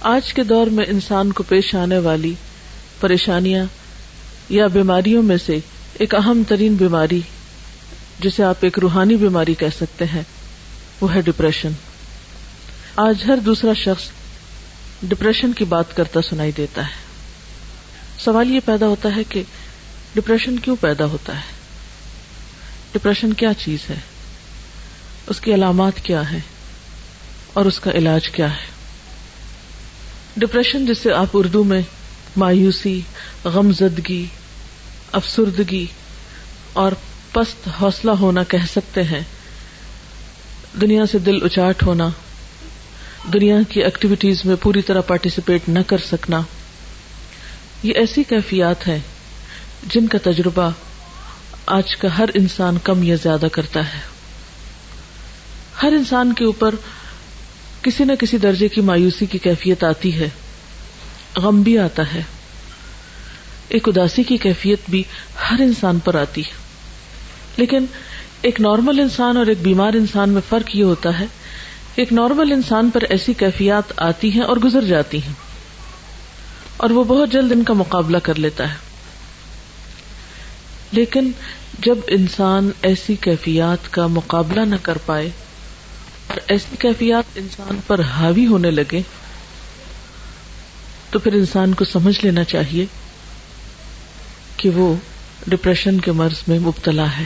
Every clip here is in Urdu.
آج کے دور میں انسان کو پیش آنے والی پریشانیاں یا بیماریوں میں سے ایک اہم ترین بیماری، جسے آپ ایک روحانی بیماری کہہ سکتے ہیں، وہ ہے ڈپریشن۔ آج ہر دوسرا شخص ڈپریشن کی بات کرتا سنائی دیتا ہے۔ سوال یہ پیدا ہوتا ہے کہ ڈپریشن کیوں پیدا ہوتا ہے؟ ڈپریشن کیا چیز ہے؟ اس کی علامات کیا ہیں اور اس کا علاج کیا ہے؟ ڈپریشن، جسے آپ اردو میں مایوسی، غمزدگی، افسردگی اور پست حوصلہ ہونا کہہ سکتے ہیں، دنیا سے دل اچاٹ ہونا، دنیا کی ایکٹیویٹیز میں پوری طرح پارٹیسپیٹ نہ کر سکنا، یہ ایسی کیفیات ہیں جن کا تجربہ آج کا ہر انسان کم یا زیادہ کرتا ہے۔ ہر انسان کے اوپر کسی نہ کسی درجے کی مایوسی کی کیفیت آتی ہے، غم بھی آتا ہے، ایک اداسی کی کیفیت بھی ہر انسان پر آتی ہے۔ لیکن ایک نارمل انسان اور ایک بیمار انسان میں فرق یہ ہوتا ہے کہ ایک نارمل انسان پر ایسی کیفیات آتی ہیں اور گزر جاتی ہیں، اور وہ بہت جلد ان کا مقابلہ کر لیتا ہے۔ لیکن جب انسان ایسی کیفیات کا مقابلہ نہ کر پائے اور ایسی کیفیات انسان پر حاوی ہونے لگے، تو پھر انسان کو سمجھ لینا چاہیے کہ وہ ڈپریشن کے مرض میں مبتلا ہے۔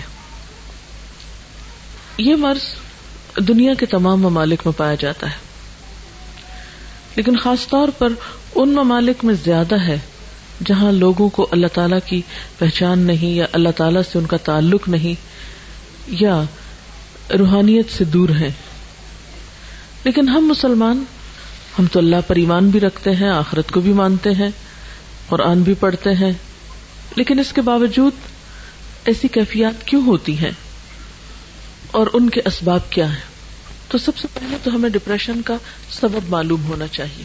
یہ مرض دنیا کے تمام ممالک میں پایا جاتا ہے، لیکن خاص طور پر ان ممالک میں زیادہ ہے جہاں لوگوں کو اللہ تعالیٰ کی پہچان نہیں، یا اللہ تعالیٰ سے ان کا تعلق نہیں، یا روحانیت سے دور ہیں۔ لیکن ہم مسلمان، ہم تو اللہ پر ایمان بھی رکھتے ہیں، آخرت کو بھی مانتے ہیں، قرآن بھی پڑھتے ہیں، لیکن اس کے باوجود ایسی کیفیات کیوں ہوتی ہیں اور ان کے اسباب کیا ہیں؟ تو سب سے پہلے تو ہمیں ڈپریشن کا سبب معلوم ہونا چاہیے۔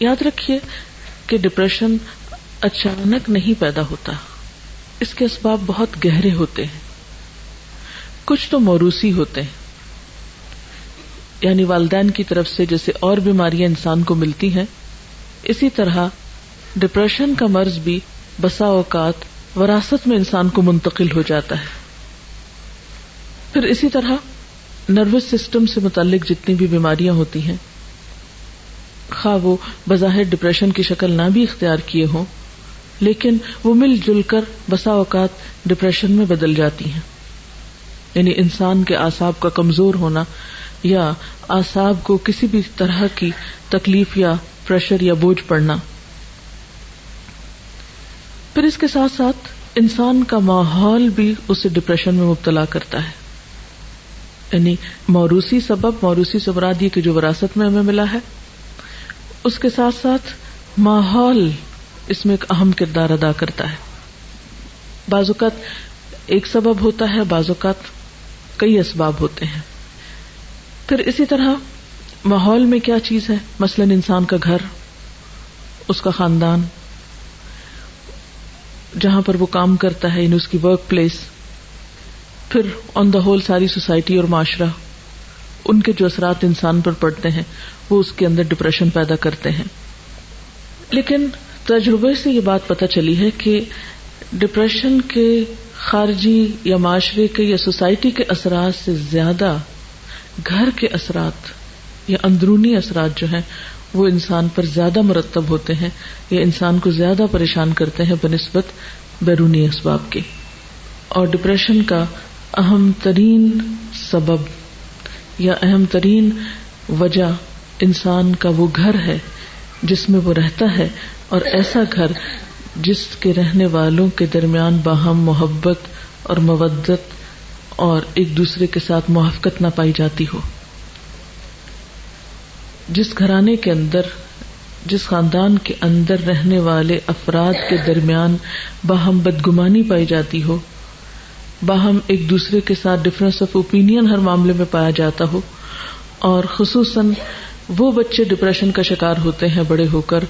یاد رکھیے کہ ڈپریشن اچانک نہیں پیدا ہوتا، اس کے اسباب بہت گہرے ہوتے ہیں۔ کچھ تو موروثی ہوتے ہیں، یعنی والدین کی طرف سے جیسے اور بیماریاں انسان کو ملتی ہیں، اسی طرح ڈپریشن کا مرض بھی بسا اوقات وراثت میں انسان کو منتقل ہو جاتا ہے۔ پھر اسی طرح نروس سسٹم سے متعلق جتنی بھی بیماریاں ہوتی ہیں، خواہ وہ بظاہر ڈپریشن کی شکل نہ بھی اختیار کیے ہوں، لیکن وہ مل جل کر بسا اوقات ڈپریشن میں بدل جاتی ہیں۔ یعنی انسان کے اعصاب کا کمزور ہونا، یا اعصاب کو کسی بھی طرح کی تکلیف یا پریشر یا بوجھ پڑنا۔ پھر اس کے ساتھ ساتھ انسان کا ماحول بھی اسے ڈپریشن میں مبتلا کرتا ہے۔ یعنی موروثی سبب، موروثی سے مراد یہ کہ جو وراثت میں ہمیں ملا ہے، اس کے ساتھ ساتھ ماحول اس میں ایک اہم کردار ادا کرتا ہے۔ بعض اوقات ایک سبب ہوتا ہے، بعض اوقات کئی اسباب ہوتے ہیں۔ پھر اسی طرح ماحول میں کیا چیز ہے، مثلاً انسان کا گھر، اس کا خاندان، جہاں پر وہ کام کرتا ہے، یعنی اس کی ورک پلیس، پھر آن دا ہول ساری سوسائٹی اور معاشرہ، ان کے جو اثرات انسان پر پڑتے ہیں وہ اس کے اندر ڈپریشن پیدا کرتے ہیں۔ لیکن تجربے سے یہ بات پتہ چلی ہے کہ ڈپریشن کے خارجی یا معاشرے کے یا سوسائٹی کے اثرات سے زیادہ گھر کے اثرات یا اندرونی اثرات جو ہیں وہ انسان پر زیادہ مرتب ہوتے ہیں، یا انسان کو زیادہ پریشان کرتے ہیں بنسبت بیرونی اسباب کے۔ اور ڈپریشن کا اہم ترین سبب یا اہم ترین وجہ انسان کا وہ گھر ہے جس میں وہ رہتا ہے، اور ایسا گھر جس کے رہنے والوں کے درمیان باہم محبت اور مودت اور ایک دوسرے کے ساتھ موافقت نہ پائی جاتی ہو۔ جس گھرانے کے اندر، جس خاندان کے اندر رہنے والے افراد کے درمیان باہم بدگمانی پائی جاتی ہو، باہم ایک دوسرے کے ساتھ ڈفرینس آف اوپینین ہر معاملے میں پایا جاتا ہو، اور خصوصاً وہ بچے ڈپریشن کا شکار ہوتے ہیں بڑے ہو کر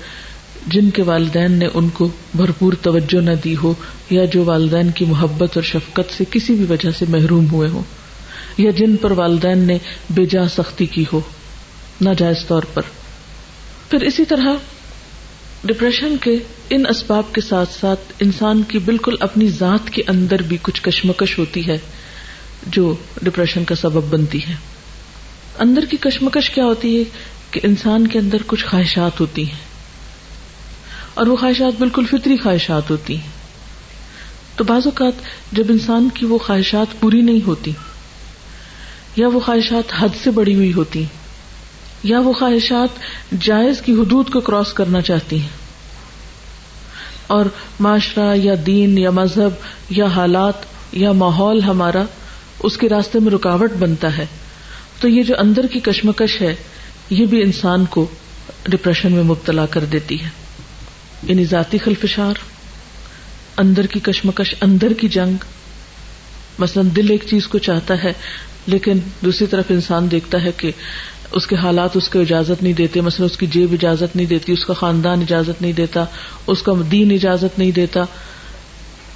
جن کے والدین نے ان کو بھرپور توجہ نہ دی ہو، یا جو والدین کی محبت اور شفقت سے کسی بھی وجہ سے محروم ہوئے ہوں، یا جن پر والدین نے بے جا سختی کی ہو ناجائز طور پر، پھر اسی طرح ڈپریشن کے ان اسباب کے ساتھ ساتھ انسان کی بالکل اپنی ذات کے اندر بھی کچھ کشمکش ہوتی ہے جو ڈپریشن کا سبب بنتی ہے. اندر کی کشمکش کیا ہوتی ہے کہ انسان کے اندر کچھ خواہشات ہوتی ہیں اور وہ خواہشات بالکل فطری خواہشات ہوتی ہیں. تو بعض اوقات جب انسان کی وہ خواہشات پوری نہیں ہوتی یا وہ خواہشات حد سے بڑھی ہوئی ہوتی یا وہ خواہشات جائز کی حدود کو کراس کرنا چاہتی ہیں اور معاشرہ یا دین یا مذہب یا حالات یا ماحول ہمارا اس کے راستے میں رکاوٹ بنتا ہے، تو یہ جو اندر کی کشمکش ہے یہ بھی انسان کو ڈپریشن میں مبتلا کر دیتی ہے. یعنی ذاتی خلفشار، اندر کی کشمکش، اندر کی جنگ. مثلا دل ایک چیز کو چاہتا ہے لیکن دوسری طرف انسان دیکھتا ہے کہ اس کے حالات اس کو اجازت نہیں دیتے، مثلا اس کی جیب اجازت نہیں دیتی، اس کا خاندان اجازت نہیں دیتا، اس کا دین اجازت نہیں دیتا.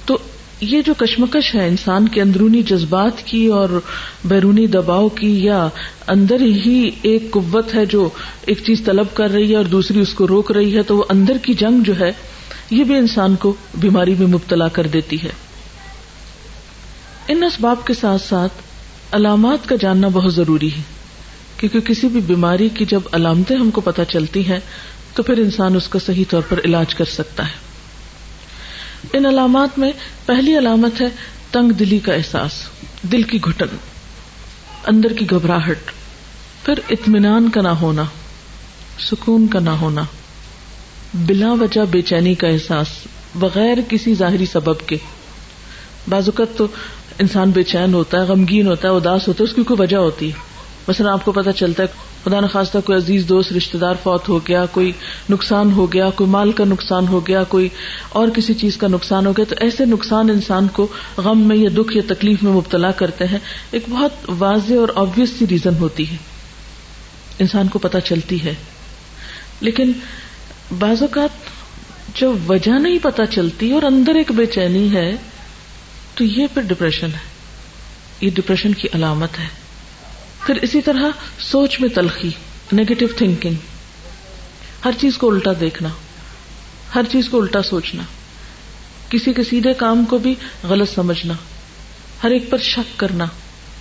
تو یہ جو کشمکش ہے انسان کے اندرونی جذبات کی اور بیرونی دباؤ کی، یا اندر ہی ایک قوت ہے جو ایک چیز طلب کر رہی ہے اور دوسری اس کو روک رہی ہے، تو وہ اندر کی جنگ جو ہے یہ بھی انسان کو بیماری میں مبتلا کر دیتی ہے. ان اسباب کے ساتھ ساتھ علامات کا جاننا بہت ضروری ہے، کیونکہ کسی بھی بیماری کی جب علامتیں ہم کو پتہ چلتی ہیں تو پھر انسان اس کا صحیح طور پر علاج کر سکتا ہے. ان علامات میں پہلی علامت ہے تنگ دلی کا احساس، دل کی گھٹن، اندر کی گھبراہٹ. پھر اطمینان کا نہ ہونا، سکون کا نہ ہونا، بلا وجہ بے چینی کا احساس بغیر کسی ظاہری سبب کے. بعض اوقات تو انسان بے چین ہوتا ہے، غمگین ہوتا ہے، اداس ہوتا ہے، اس کی کوئی وجہ ہوتی ہے. مثلا آپ کو پتہ چلتا ہے خدا نخواستہ کوئی عزیز دوست رشتہ دار فوت ہو گیا، کوئی نقصان ہو گیا، کوئی مال کا نقصان ہو گیا، کوئی اور کسی چیز کا نقصان ہو گیا، تو ایسے نقصان انسان کو غم میں یا دکھ یا تکلیف میں مبتلا کرتے ہیں. ایک بہت واضح اور آبویس سی ریزن ہوتی ہے، انسان کو پتہ چلتی ہے. لیکن بعض اوقات جب وجہ نہیں پتہ چلتی اور اندر ایک بے چینی ہے تو یہ پھر ڈپریشن ہے، یہ ڈپریشن کی علامت ہے. پھر اسی طرح سوچ میں تلخی، نیگیٹو تھنکنگ، ہر چیز کو الٹا دیکھنا، ہر چیز کو الٹا سوچنا، کسی کے سیدھے کام کو بھی غلط سمجھنا، ہر ایک پر شک کرنا،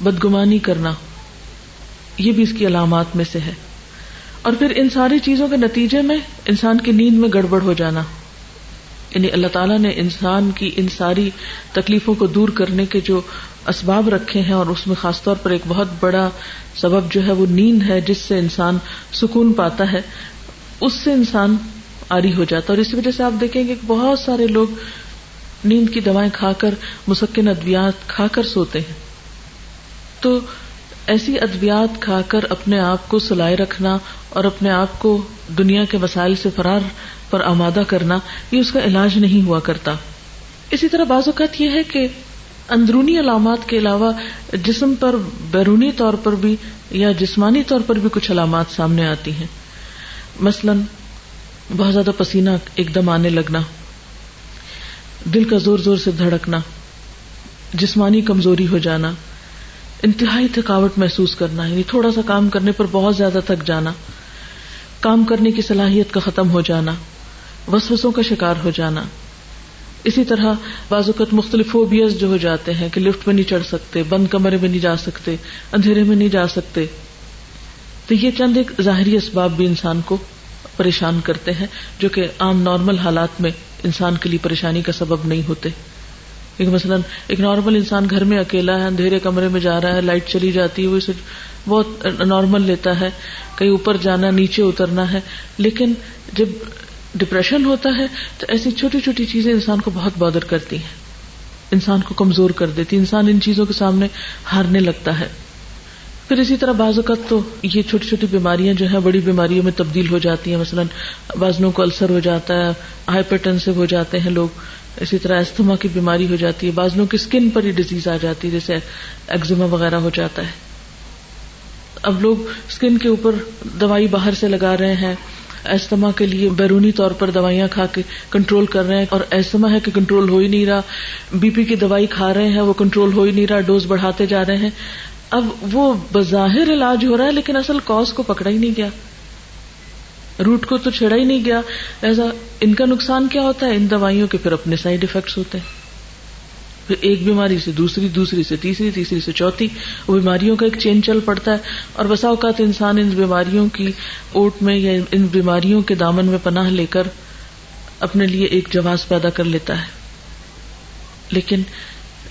بدگمانی کرنا، یہ بھی اس کی علامات میں سے ہے. اور پھر ان ساری چیزوں کے نتیجے میں انسان کی نیند میں گڑبڑ ہو جانا. یعنی اللہ تعالیٰ نے انسان کی ان ساری تکلیفوں کو دور کرنے کے جو اسباب رکھے ہیں، اور اس میں خاص طور پر ایک بہت بڑا سبب جو ہے وہ نیند ہے، جس سے انسان سکون پاتا ہے، اس سے انسان عاری ہو جاتا ہے. اور اسی وجہ سے آپ دیکھیں گے کہ بہت سارے لوگ نیند کی دوائیں کھا کر، مسکن ادویات کھا کر سوتے ہیں. تو ایسی ادویات کھا کر اپنے آپ کو سلائے رکھنا اور اپنے آپ کو دنیا کے وسائل سے فرار پر آمادہ کرنا، یہ اس کا علاج نہیں ہوا کرتا. اسی طرح بعض اوقات یہ ہے کہ اندرونی علامات کے علاوہ جسم پر بیرونی طور پر بھی یا جسمانی طور پر بھی کچھ علامات سامنے آتی ہیں. مثلا بہت زیادہ پسینہ ایک دم آنے لگنا، دل کا زور زور سے دھڑکنا، جسمانی کمزوری ہو جانا، انتہائی تھکاوٹ محسوس کرنا، یعنی تھوڑا سا کام کرنے پر بہت زیادہ تھک جانا، کام کرنے کی صلاحیت کا ختم ہو جانا، وسوسوں کا شکار ہو جانا. اسی طرح بعض اوقات مختلف فوبیاز جو ہو جاتے ہیں کہ لفٹ میں نہیں چڑھ سکتے، بند کمرے میں نہیں جا سکتے، اندھیرے میں نہیں جا سکتے. تو یہ چند ایک ظاہری اسباب بھی انسان کو پریشان کرتے ہیں جو کہ عام نارمل حالات میں انسان کے لیے پریشانی کا سبب نہیں ہوتے. ایک مثلا ایک نارمل انسان گھر میں اکیلا ہے، اندھیرے کمرے میں جا رہا ہے، لائٹ چلی جاتی ہے، وہ اسے بہت نارمل لیتا ہے، کہیں اوپر جانا، نیچے اترنا ہے. لیکن جب ڈپریشن ہوتا ہے تو ایسی چھوٹی چھوٹی چیزیں انسان کو بہت بادر کرتی ہیں، انسان کو کمزور کر دیتی، انسان ان چیزوں کے سامنے ہارنے لگتا ہے. پھر اسی طرح بعض اوقات تو یہ چھوٹی چھوٹی بیماریاں جو ہیں بڑی بیماریوں میں تبدیل ہو جاتی ہیں. مثلا بعض لوگوں کو السر ہو جاتا ہے، ہائپر ٹینسو ہو جاتے ہیں لوگ. اسی طرح استھما کی بیماری ہو جاتی ہے، بعض لوگوں کی اسکن پر ہی ڈیزیز آ جاتی ہے، جیسے ایگزیما وغیرہ ہو جاتا ہے. اب لوگ اسکن کے اوپر دوائی باہر سے لگا رہے ہیں، استھما کے لیے بیرونی طور پر دوائیاں کھا کے کنٹرول کر رہے ہیں، اور استھما ہے کہ کنٹرول ہو ہی نہیں رہا. بی پی کی دوائی کھا رہے ہیں، وہ کنٹرول ہو ہی نہیں رہا، ڈوز بڑھاتے جا رہے ہیں. اب وہ بظاہر علاج ہو رہا ہے لیکن اصل کاز کو پکڑا ہی نہیں گیا. روٹ کو تو چھیڑا ہی نہیں گیا. ایسا ان کا نقصان کیا ہوتا ہے؟ ان دوائیوں کے پھر اپنے سائیڈ ایفیکٹس ہوتے ہیں. پھر ایک بیماری سے دوسری، دوسری سے تیسری، تیسری سے چوتھی، وہ بیماریوں کا ایک چین چل پڑتا ہے. اور بسا اوقات انسان ان بیماریوں کی اوٹ میں یا ان بیماریوں کے دامن میں پناہ لے کر اپنے لیے ایک جواز پیدا کر لیتا ہے، لیکن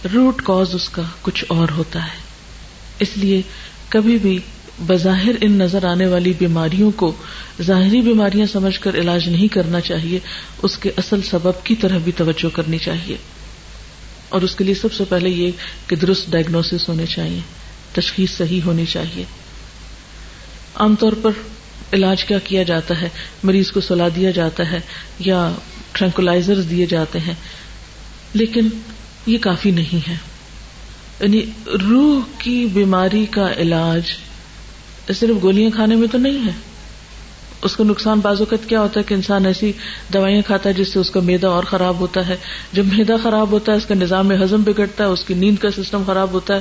روٹ کاز اس کا کچھ اور ہوتا ہے. اس لیے کبھی بھی بظاہر ان نظر آنے والی بیماریوں کو ظاہری بیماریاں سمجھ کر علاج نہیں کرنا چاہیے، اس کے اصل سبب کی طرف بھی توجہ کرنی چاہیے. اور اس کے لیے سب سے پہلے یہ کہ درست ڈائگنوسس ہونے چاہیے، تشخیص صحیح ہونی چاہیے. عام طور پر علاج کیا کیا جاتا ہے؟ مریض کو سلا دیا جاتا ہے یا ٹرینکولائزرز دیے جاتے ہیں، لیکن یہ کافی نہیں ہے. یعنی روح کی بیماری کا علاج صرف گولیاں کھانے میں تو نہیں ہے. اس کا نقصان بعض اوقات کیا ہوتا ہے کہ انسان ایسی دوائیاں کھاتا ہے جس سے اس کا معدہ اور خراب ہوتا ہے. جب معدہ خراب ہوتا ہے اس کا نظام ہضم بگڑتا ہے، اس کی نیند کا سسٹم خراب ہوتا ہے،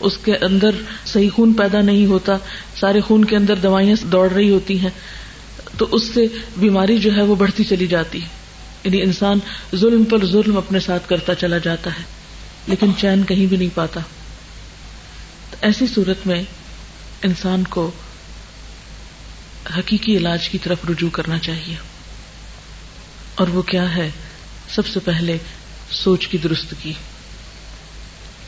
اس کے اندر صحیح خون پیدا نہیں ہوتا، سارے خون کے اندر دوائیاں دوڑ رہی ہوتی ہیں، تو اس سے بیماری جو ہے وہ بڑھتی چلی جاتی ہے. یعنی انسان ظلم پر ظلم اپنے ساتھ کرتا چلا جاتا ہے لیکن چین کہیں بھی نہیں پاتا. تو ایسی صورت میں انسان کو حقیقی علاج کی طرف رجوع کرنا چاہیے. اور وہ کیا ہے؟ سب سے پہلے سوچ کی درستگی.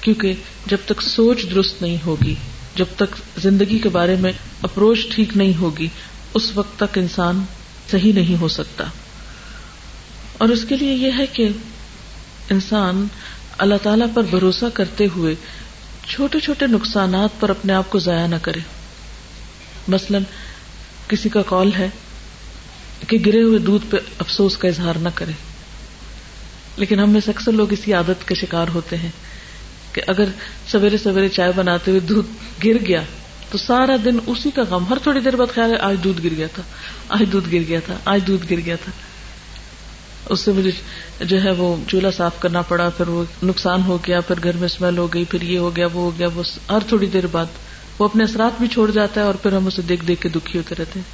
کیونکہ جب تک سوچ درست نہیں ہوگی، جب تک زندگی کے بارے میں اپروچ ٹھیک نہیں ہوگی، اس وقت تک انسان صحیح نہیں ہو سکتا. اور اس کے لیے یہ ہے کہ انسان اللہ تعالیٰ پر بھروسہ کرتے ہوئے چھوٹے چھوٹے نقصانات پر اپنے آپ کو ضائع نہ کرے. مثلا کسی کا کال ہے کہ گرے ہوئے دودھ پہ افسوس کا اظہار نہ کرے، لیکن ہم میں سے اکثر لوگ اسی عادت کے شکار ہوتے ہیں کہ اگر سویرے سویرے چائے بناتے ہوئے دودھ گر گیا تو سارا دن اسی کا غم. ہر تھوڑی دیر بعد خیال ہے آج دودھ گر گیا تھا، آج دودھ گر گیا تھا، آج دودھ گر گیا تھا. اس سے مجھے جو ہے وہ چولہا صاف کرنا پڑا، پھر وہ نقصان ہو گیا، پھر گھر میں اسمیل ہو گئی، پھر یہ ہو گیا، وہ ہو گیا. وہ ہر تھوڑی دیر بعد وہ اپنے اثرات بھی چھوڑ جاتا ہے اور پھر ہم اسے دیکھ دیکھ کے دکھی ہوتے رہتے ہیں.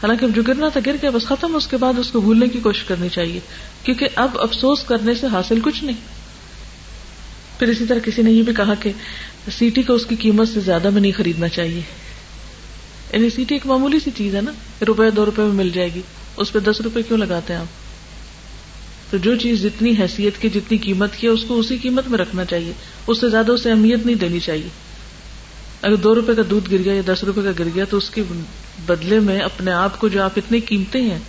حالانکہ جو گرنا تھا گر گیا، بس ختم. اس کے بعد اس کو بھولنے کی کوشش کرنی چاہیے، کیونکہ اب افسوس کرنے سے حاصل کچھ نہیں. پھر اسی طرح کسی نے یہ بھی کہا کہ سیٹی کو اس کی قیمت سے زیادہ میں نہیں خریدنا چاہیے. یعنی سیٹی ایک معمولی سی چیز ہے نا، ₹1-2 میں مل جائے گی، اس پہ ₹10 کیوں لگاتے ہیں آپ؟ تو جو چیز جتنی حیثیت کی، جتنی قیمت کی ہے، اس کو اسی قیمت میں رکھنا چاہیے، اس سے زیادہ اسے اہمیت نہیں دینی چاہیے. اگر ₹2 کا دودھ گر گیا یا ₹10 کا گر گیا تو اس کے بدلے میں اپنے آپ کو جو آپ اتنے قیمتی ہیں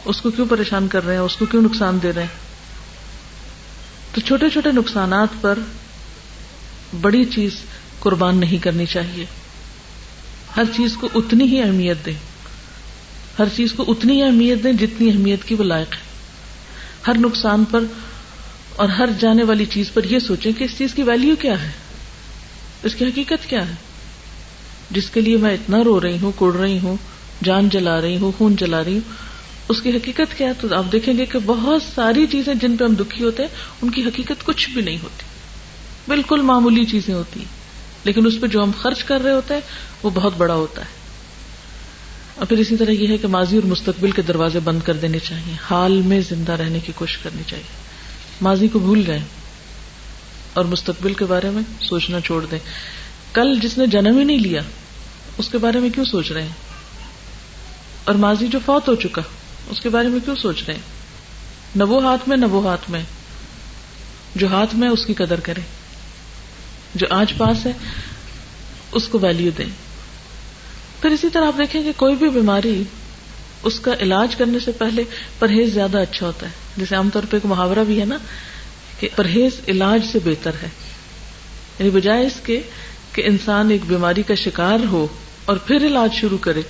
اس کو کیوں پریشان کر رہے ہیں، اس کو کیوں نقصان دے رہے ہیں؟ تو چھوٹے چھوٹے نقصانات پر بڑی چیز قربان نہیں کرنی چاہیے. ہر چیز کو اتنی ہی اہمیت دیں، ہر چیز کو اتنی ہی اہمیت دیں جتنی اہمیت کی وہ لائق ہے. ہر نقصان پر اور ہر جانے والی چیز پر یہ سوچیں کہ اس چیز کی ویلیو کیا ہے، اس کی حقیقت کیا ہے. جس کے لیے میں اتنا رو رہی ہوں، کوڑ رہی ہوں، جان جلا رہی ہوں، خون جلا رہی ہوں، اس کی حقیقت کیا ہے؟ تو آپ دیکھیں گے کہ بہت ساری چیزیں جن پہ ہم دکھی ہوتے ہیں ان کی حقیقت کچھ بھی نہیں ہوتی، بالکل معمولی چیزیں ہوتی ہیں، لیکن اس پہ جو ہم خرچ کر رہے ہوتے ہیں وہ بہت بڑا ہوتا ہے. اور پھر اسی طرح یہ ہے کہ ماضی اور مستقبل کے دروازے بند کر دینے چاہیے، حال میں زندہ رہنے کی کوشش کرنی چاہیے. ماضی کو بھول جائیں اور مستقبل کے بارے میں سوچنا چھوڑ دیں. کل جس نے جنم ہی نہیں لیا اس کے بارے میں کیوں سوچ رہے ہیں؟ اور ماضی جو فوت ہو چکا اس کے بارے میں کیوں سوچ رہے ہیں؟ نہ وہ ہاتھ میں نہ وہ ہاتھ میں. جو ہاتھ میں اس کی قدر کریں، جو آج پاس ہے اس کو ویلیو دیں. پھر اسی طرح آپ دیکھیں کہ کوئی بھی بیماری اس کا علاج کرنے سے پہلے پرہیز زیادہ اچھا ہوتا ہے. جیسے عام طور پہ ایک محاورہ بھی ہے نا کہ پرہیز علاج سے بہتر ہے. یعنی بجائے اس کے کہ انسان ایک بیماری کا شکار ہو اور پھر علاج شروع کرے،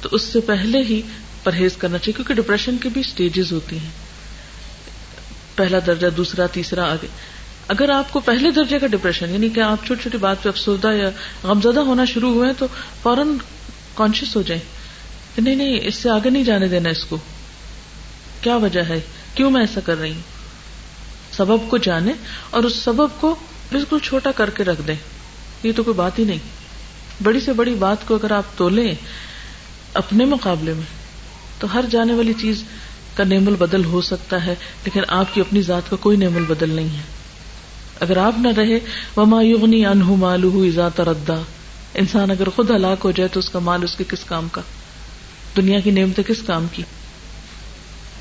تو اس سے پہلے ہی پرہیز کرنا چاہیے. کیونکہ ڈپریشن کی بھی سٹیجز ہوتی ہیں، پہلا درجہ، دوسرا، تیسرا، آگے. اگر آپ کو پہلے درجے کا ڈپریشن، یعنی کہ آپ چھوٹی چھوٹی بات پہ افسردہ یا غمزدہ ہونا شروع ہوئے تو فوراً کانشیس ہو جائیں کہ نہیں نہیں اس سے آگے نہیں جانے دینا. اس کو کیا وجہ ہے، کیوں میں ایسا کر رہی ہوں؟ سبب کو جانیں اور اس سبب کو بالکل چھوٹا کر کے رکھ دیں. یہ تو کوئی بات ہی نہیں. بڑی سے بڑی بات کو اگر آپ تولیں، اپنے مقابلے میں تو ہر جانے والی چیز کا نعم البدل ہو سکتا ہے، لیکن آپ کی اپنی ذات کا کوئی نعم البدل نہیں ہے. اگر آپ نہ رہے وما یغنی عنہ مالہ اذا تردی، انسان اگر خود ہلاک ہو جائے تو اس کا مال اس کے کس کام کا، دنیا کی نعمتیں کس کام کی.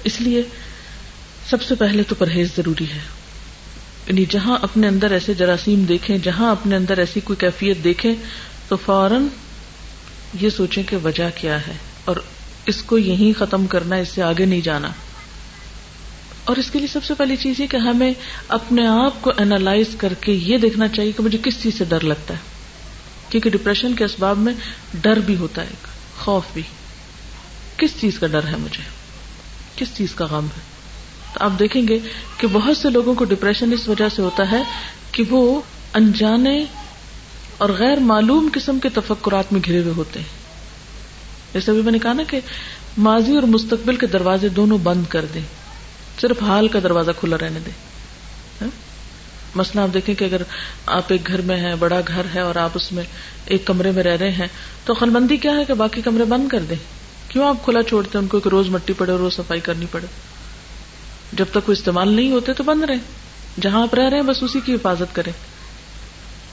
اس لیے سب سے پہلے تو پرہیز ضروری ہے. یعنی جہاں اپنے اندر ایسے جراثیم دیکھیں، جہاں اپنے اندر ایسی کوئی کیفیت دیکھیں تو فوراً یہ سوچیں کہ وجہ کیا ہے اور اس کو یہیں ختم کرنا، اس سے آگے نہیں جانا. اور اس کے لیے سب سے پہلی چیز یہ کہ ہمیں اپنے آپ کو انالائز کر کے یہ دیکھنا چاہیے کہ مجھے کس چیز سے ڈر لگتا ہے، کیونکہ ڈپریشن کے اسباب میں ڈر بھی ہوتا ہے، خوف بھی. کس چیز کا ڈر ہے مجھے، کس چیز کا غم ہے. تو آپ دیکھیں گے کہ بہت سے لوگوں کو ڈپریشن اس وجہ سے ہوتا ہے کہ وہ انجانے اور غیر معلوم قسم کے تفکرات میں گھرے ہوئے ہوتے ہیں. جیسے ابھی میں نے کہا نا کہ ماضی اور مستقبل کے دروازے دونوں بند کر دیں، صرف حال کا دروازہ کھلا رہنے دیں. مثلا آپ دیکھیں کہ اگر آپ ایک گھر میں ہیں، بڑا گھر ہے اور آپ اس میں ایک کمرے میں رہ رہے ہیں تو خلبندی کیا ہے کہ باقی کمرے بند کر دیں. کیوں آپ کھلا چھوڑتے ہیں ان کو کہ روز مٹی پڑے، روز صفائی کرنی پڑے؟ جب تک وہ استعمال نہیں ہوتے تو بند رہیں. جہاں آپ رہ رہے ہیں بس اسی کی حفاظت کریں.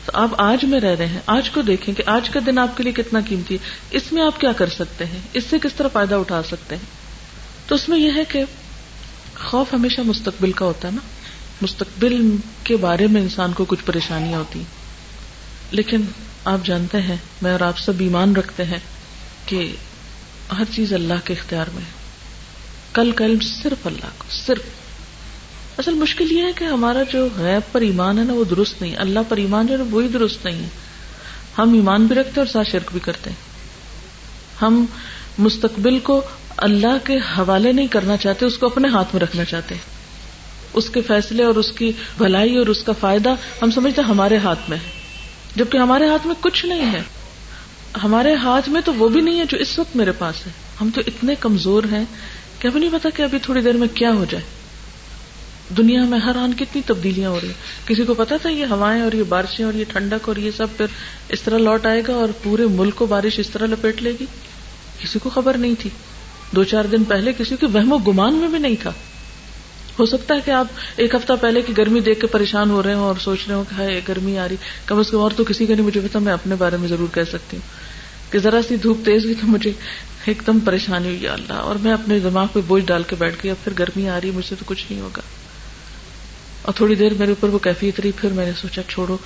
تو آپ آج میں رہ رہے ہیں، آج کو دیکھیں کہ آج کا دن آپ کے لیے کتنا قیمتی ہے، اس میں آپ کیا کر سکتے ہیں، اس سے کس طرح فائدہ اٹھا سکتے ہیں. تو اس میں یہ ہے کہ خوف ہمیشہ مستقبل کا ہوتا ہے نا، مستقبل کے بارے میں انسان کو کچھ پریشانیاں ہوتی ہیں. لیکن آپ جانتے ہیں، میں اور آپ سب ایمان رکھتے ہیں کہ ہر چیز اللہ کے اختیار میں ہے. کل کا علم صرف اللہ کو، صرف. اصل مشکل یہ ہے کہ ہمارا جو غیب پر ایمان ہے نا وہ درست نہیں، اللہ پر ایمان جو ہے وہی درست نہیں ہے. ہم ایمان بھی رکھتے ہیں اور ساتھ شرک بھی کرتے ہیں. ہم مستقبل کو اللہ کے حوالے نہیں کرنا چاہتے، اس کو اپنے ہاتھ میں رکھنا چاہتے ہیں. اس کے فیصلے اور اس کی بھلائی اور اس کا فائدہ ہم سمجھتے ہیں ہمارے ہاتھ میں ہے، جبکہ ہمارے ہاتھ میں کچھ نہیں ہے. ہمارے ہاتھ میں تو وہ بھی نہیں ہے جو اس وقت میرے پاس ہے. ہم تو اتنے کمزور ہیں کہ ہمیں نہیں پتا کہ ابھی تھوڑی دیر میں کیا ہو جائے. دنیا میں ہر آن کتنی تبدیلیاں ہو رہی ہیں. کسی کو پتا تھا یہ ہوائیں اور یہ بارشیں اور یہ ٹھنڈک اور یہ سب پھر اس طرح لوٹ آئے گا اور پورے ملک کو بارش اس طرح لپیٹ لے گی؟ کسی کو خبر نہیں تھی. 2-4 دن پہلے کسی کے وہم و گمان میں بھی نہیں تھا. ہو سکتا ہے کہ آپ ایک ہفتہ پہلے کی گرمی دیکھ کے پریشان ہو رہے ہوں اور سوچ رہے ہوں کہ ہائے گرمی آ رہی، کم از کم اور تو کسی کا نہیں مجھے پتا، میں اپنے بارے میں ضرور کہہ سکتی ہوں کہ ذرا سی دھوپ تیز ہوئی تو مجھے ایک دم پریشانی ہوئی، یا اللہ، اور میں اپنے دماغ پہ بوجھ ڈال کے بیٹھ گئی اب پھر گرمی آ رہی مجھ سے تو کچھ نہیں ہوگا. اور تھوڑی دیر میرے اوپر وہ کیفیت رہی، پھر میں نے سوچا چھوڑو،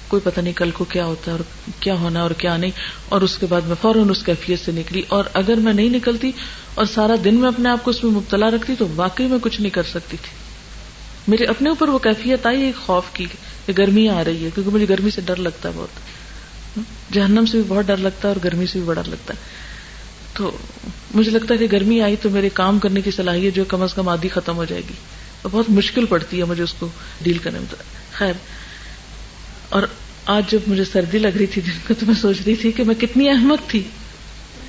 کوئی پتہ نہیں کل کو کیا ہوتا ہے اور کیا ہونا اور کیا نہیں. اور اس کے بعد میں فوراً اس کیفیت سے نکلی. اور اگر میں نہیں نکلتی اور سارا دن میں اپنے آپ کو اس میں مبتلا رکھتی تو واقعی میں کچھ نہیں کر سکتی تھی. میرے اپنے اوپر وہ کیفیت آئی ایک خوف کی کہ گرمی آ رہی ہے، کیونکہ مجھے گرمی سے ڈر لگتا ہے بہت. جہنم سے بھی بہت ڈر لگتا ہے اور گرمی سے بھی بڑا لگتا ہے. تو مجھے لگتا ہے کہ گرمی آئی تو میرے کام کرنے کی صلاحیت جو کم از کم آدھی ختم ہو جائے گی، تو بہت مشکل پڑتی ہے مجھے اس کو ڈیل کرنے میں. خیر، اور آج جب مجھے سردی لگ رہی تھی دن کو تو میں سوچ رہی تھی کہ میں کتنی احمق تھی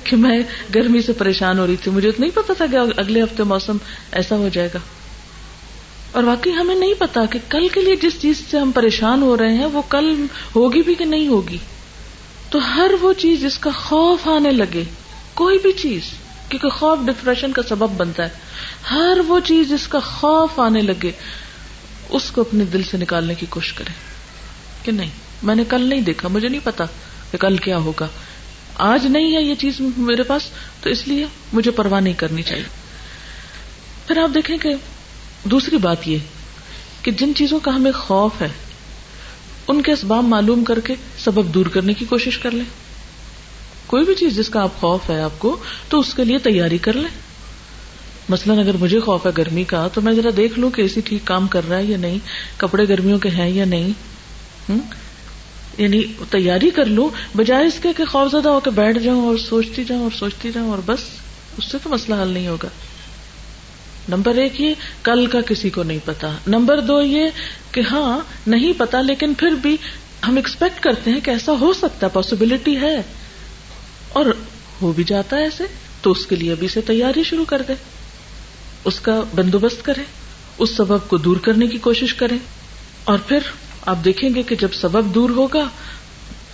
کہ میں گرمی سے پریشان ہو رہی تھی. مجھے تو نہیں پتا تھا کہ اگلے ہفتے موسم ایسا ہو جائے گا. اور واقعی ہمیں نہیں پتا کہ کل کے لیے جس چیز سے ہم پریشان ہو رہے ہیں وہ کل ہوگی بھی کہ نہیں ہوگی. تو ہر وہ چیز جس کا خوف آنے لگے، کوئی بھی چیز، کیونکہ خوف ڈپریشن کا سبب بنتا ہے، ہر وہ چیز جس کا خوف آنے لگے اس کو اپنے دل سے نکالنے کی کوشش کریں کہ نہیں، میں نے کل نہیں دیکھا، مجھے نہیں پتا کہ کل کیا ہوگا. آج نہیں ہے یہ چیز میرے پاس تو اس لیے مجھے پرواہ نہیں کرنی چاہیے. پھر آپ دیکھیں کہ دوسری بات یہ کہ جن چیزوں کا ہمیں خوف ہے ان کے اسباب معلوم کر کے سبب دور کرنے کی کوشش کر لیں. کوئی بھی چیز جس کا آپ خوف ہے آپ کو تو اس کے لیے تیاری کر لیں. مثلاً اگر مجھے خوف ہے گرمی کا تو میں ذرا دیکھ لوں کہ اے سی ٹھیک کام کر رہا ہے یا نہیں، کپڑے گرمیوں کے ہیں یا نہیں، یعنی تیاری کر لوں، بجائے اس کے کہ خوف زدہ ہو کے بیٹھ جاؤں اور سوچتی جاؤں اور بس. اس سے تو مسئلہ حل نہیں ہوگا. نمبر 1 یہ کل کا کسی کو نہیں پتا. نمبر 2 یہ کہ ہاں نہیں پتا لیکن پھر بھی ہم ایکسپیکٹ کرتے ہیں کہ ایسا ہو سکتا ہے، پاسبلٹی ہے اور ہو بھی جاتا ہے ایسے، تو اس کے لیے ابھی سے تیاری شروع کر دیں، اس کا بندوبست کریں، اس سبب کو دور کرنے کی کوشش کریں. اور پھر آپ دیکھیں گے کہ جب سبب دور ہوگا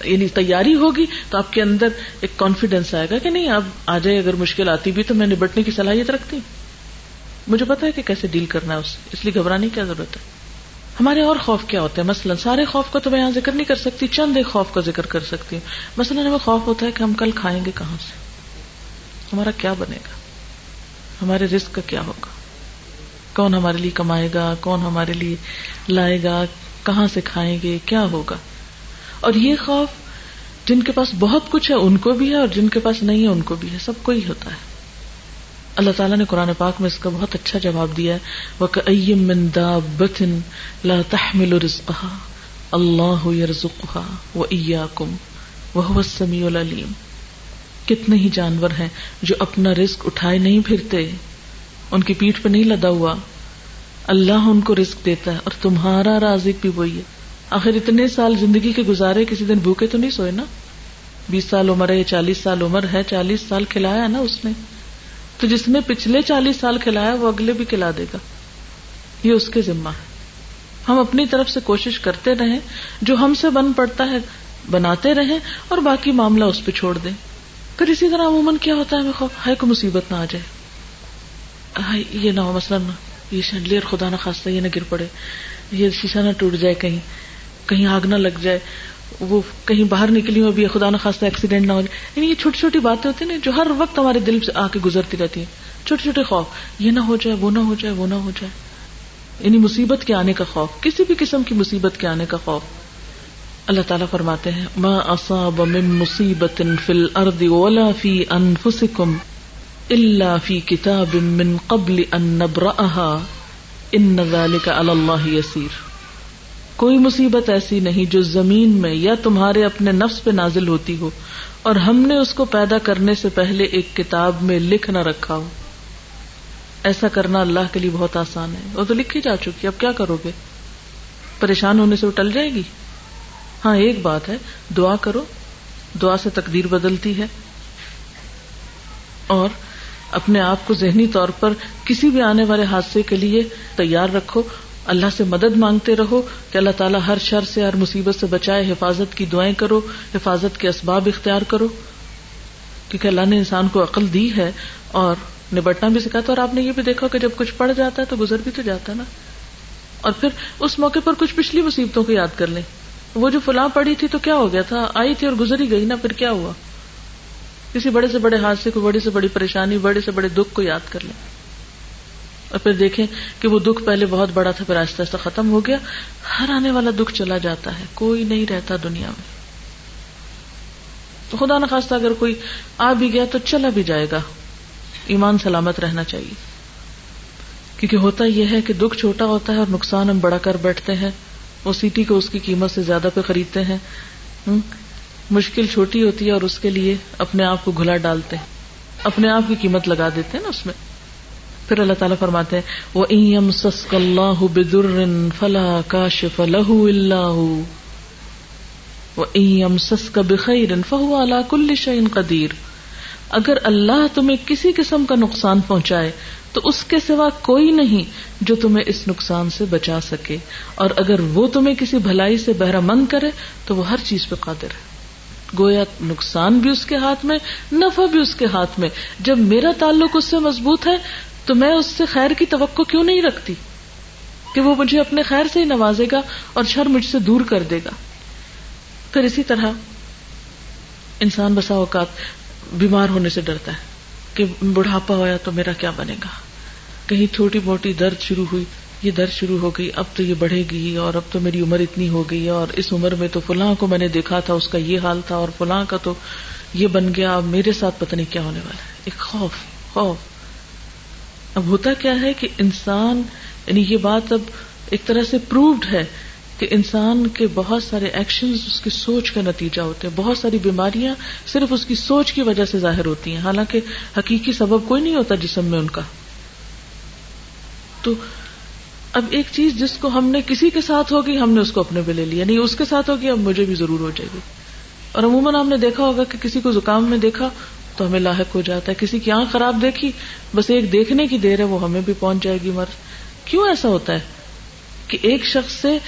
یعنی تیاری ہوگی تو آپ کے اندر ایک کانفیڈینس آئے گا کہ نہیں اب آ جائے اگر مشکل آتی بھی تو میں نبٹنے کی صلاحیت رکھتی ہوں, مجھے پتا ہے کہ کیسے ڈیل کرنا ہے اس سے, اس لیے گھبرانے کی کیا ضرورت ہے. ہمارے اور خوف کیا ہوتے ہیں؟ مثلا سارے خوف کا تو میں یہاں ذکر نہیں کر سکتی, چند ایک خوف کا ذکر کر سکتی ہوں. مثلا ہمیں خوف ہوتا ہے کہ ہم کل کھائیں گے کہاں سے, ہمارا کیا بنے گا, ہمارے رزق کا کیا ہوگا, کون ہمارے لیے کمائے گا, کون ہمارے لیے لائے گا, کہاں سے کھائیں گے, کیا ہوگا. اور یہ خوف جن کے پاس بہت کچھ ہے ان کو بھی ہے اور جن کے پاس نہیں ہے ان کو بھی ہے, سب کو ہی ہوتا ہے. اللہ تعالیٰ نے قرآن پاک میں اس کا بہت اچھا جواب دیا ہے, وَكَأَيٍّ مِّن دَابَّةٍ لَا تَحْمِلُ رِزْقَهَا اللَّهُ يَرْزُقُهَا وَإِيَّاكُمْ وَهُوَ السَّمِيعُ الْعَلِيمُ. کتنے ہی جانور ہیں جو اپنا رزق اٹھائے نہیں پھرتے, ان کی پیٹھ پہ نہیں لدا ہوا, اللہ ان کو رزق دیتا ہے اور تمہارا رازق بھی وہی ہے. آخر اتنے سال زندگی کے گزارے, کسی دن بھوکے تو نہیں سوئے نا. 20 سال عمر ہے, 40 سال عمر ہے, 40 سال کھلایا نا اس نے, تو جس نے پچھلے 40 سال کھلایا وہ اگلے بھی کھلا دے گا, یہ اس کے ذمہ ہے. ہم اپنی طرف سے کوشش کرتے رہیں, جو ہم سے بن پڑتا ہے بناتے رہیں اور باقی معاملہ اس پہ چھوڑ دیں. پھر اسی طرح عموماً کیا ہوتا ہے, ہمیں خوف ہے کوئی مصیبت نہ آ جائے, ہائی یہ نہ ہو, مثلا یہ شینڈلیئر خدا نہ خواستہ یہ نہ گر پڑے, یہ شیشہ نہ ٹوٹ جائے, کہیں آگ نہ لگ جائے, وہ کہیں باہر نکلی ہو بھی خدا نہ خواستہ ایکسیڈنٹ نہ ہو جائے. یعنی یہ چھوٹی چھوٹی باتیں ہوتی ہیں جو ہر وقت ہمارے دل سے آ کے گزرتی رہتی ہیں, چھوٹے چھوٹے خوف, یہ نہ ہو جائے, وہ نہ ہو جائے, وہ نہ ہو جائے. یعنی مصیبت کے آنے کا خوف, کسی بھی قسم کی مصیبت کے آنے کا خوف. اللہ تعالیٰ فرماتے ہیں ما اصاب من مصیبت فی الارض ولا فی انفسکم الا فی کتاب من قبل ان نبرأها ان ذلک علی اللہ یسیر. کوئی مصیبت ایسی نہیں جو زمین میں یا تمہارے اپنے نفس پہ نازل ہوتی ہو اور ہم نے اس کو پیدا کرنے سے پہلے ایک کتاب میں لکھ نہ رکھا ہو. ایسا کرنا اللہ کے لیے بہت آسان ہے, وہ تو لکھی جا چکی, اب کیا کرو گے؟ پریشان ہونے سے وہ ٹل جائے گی. ہاں ایک بات ہے, دعا کرو, دعا سے تقدیر بدلتی ہے, اور اپنے آپ کو ذہنی طور پر کسی بھی آنے والے حادثے کے لیے تیار رکھو, اللہ سے مدد مانگتے رہو کہ اللہ تعالیٰ ہر شر سے, ہر مصیبت سے بچائے, حفاظت کی دعائیں کرو, حفاظت کے اسباب اختیار کرو, کیونکہ اللہ نے انسان کو عقل دی ہے اور نبٹنا بھی سکھاتا. اور آپ نے یہ بھی دیکھا کہ جب کچھ پڑ جاتا ہے تو گزر بھی تو جاتا ہے نا, اور پھر اس موقع پر کچھ پچھلی مصیبتوں کو یاد کر لیں. وہ جو فلاں پڑی تھی تو کیا ہو گیا تھا, آئی تھی اور گزر ہی گئی نا, پھر کیا ہوا؟ کسی بڑے سے بڑے حادثے کو, بڑی سے بڑی پریشانی, بڑے سے بڑے دکھ کو یاد کر لیں اور پھر دیکھیں کہ وہ دکھ پہلے بہت بڑا تھا, پھر آہستہ آہستہ ختم ہو گیا. ہر آنے والا دکھ چلا جاتا ہے, کوئی نہیں رہتا دنیا میں. تو خدا نخواستہ اگر کوئی آ بھی گیا تو چلا بھی جائے گا, ایمان سلامت رہنا چاہیے. کیونکہ ہوتا یہ ہے کہ دکھ چھوٹا ہوتا ہے اور نقصان ہم بڑا کر بیٹھتے ہیں, وہ سیٹی کو اس کی قیمت سے زیادہ پہ خریدتے ہیں. مشکل چھوٹی ہوتی ہے اور اس کے لیے اپنے آپ کو گھلا ڈالتے ہیں, اپنے آپ کی قیمت لگا دیتے ہیں نا اس میں. پھر اللہ تعالیٰ فرماتے ہیں وَإِن يَمْسَسْكَ اللَّهُ بِضُرٍّ فَلَا كَاشِفَ لَهُ إِلَّا هُوَ وَإِن يَمْسَسْكَ بِخَيْرٍ فَهُوَ عَلَى كُلِّ شَيْءٍ قَدِيرٌ. اگر اللہ تمہیں کسی قسم کا نقصان پہنچائے تو اس کے سوا کوئی نہیں جو تمہیں اس نقصان سے بچا سکے, اور اگر وہ تمہیں کسی بھلائی سے بہرہ مند کرے تو وہ ہر چیز پہ قادر ہے. گویا نقصان بھی اس کے ہاتھ میں, نفع بھی اس کے ہاتھ میں. جب میرا تعلق اس سے مضبوط ہے تو میں اس سے خیر کی توقع کیوں نہیں رکھتی کہ وہ مجھے اپنے خیر سے ہی نوازے گا اور شر مجھ سے دور کر دے گا. پھر اسی طرح انسان بسا اوقات بیمار ہونے سے ڈرتا ہے کہ بڑھاپا ہوا تو میرا کیا بنے گا, کہیں چھوٹی موٹی درد شروع ہوئی, یہ درد شروع ہو گئی, اب تو یہ بڑھے گی, اور اب تو میری عمر اتنی ہو گئی, اور اس عمر میں تو فلاں کو میں نے دیکھا تھا اس کا یہ حال تھا, اور فلاں کا تو یہ بن گیا, اب میرے ساتھ پتہ نہیں کیا ہونے والا ہے. ایک خوف. اب ہوتا کیا ہے کہ انسان, یعنی یہ بات اب ایک طرح سے پرووڈ ہے کہ انسان کے بہت سارے ایکشنز اس کی سوچ کا نتیجہ ہوتے ہیں. بہت ساری بیماریاں صرف اس کی سوچ کی وجہ سے ظاہر ہوتی ہیں, حالانکہ حقیقی سبب کوئی نہیں ہوتا جسم میں ان کا. تو اب ایک چیز جس کو ہم نے کسی کے ساتھ ہوگی ہم نے اس کو اپنے پہ لے لیا, نہیں اس کے ساتھ ہوگی اب مجھے بھی ضرور ہو جائے گی. اور عموماً ہم نے دیکھا ہوگا کہ کسی کو زکام میں دیکھا تو ہمیں لاحق ہو جاتا ہے, کسی کی آنکھ خراب دیکھی بس ایک دیکھنے کی دیر ہے وہ ہمیں بھی پہنچ جائے گی مرض. کیوں ایسا ہوتا ہے کہ ایک شخص سے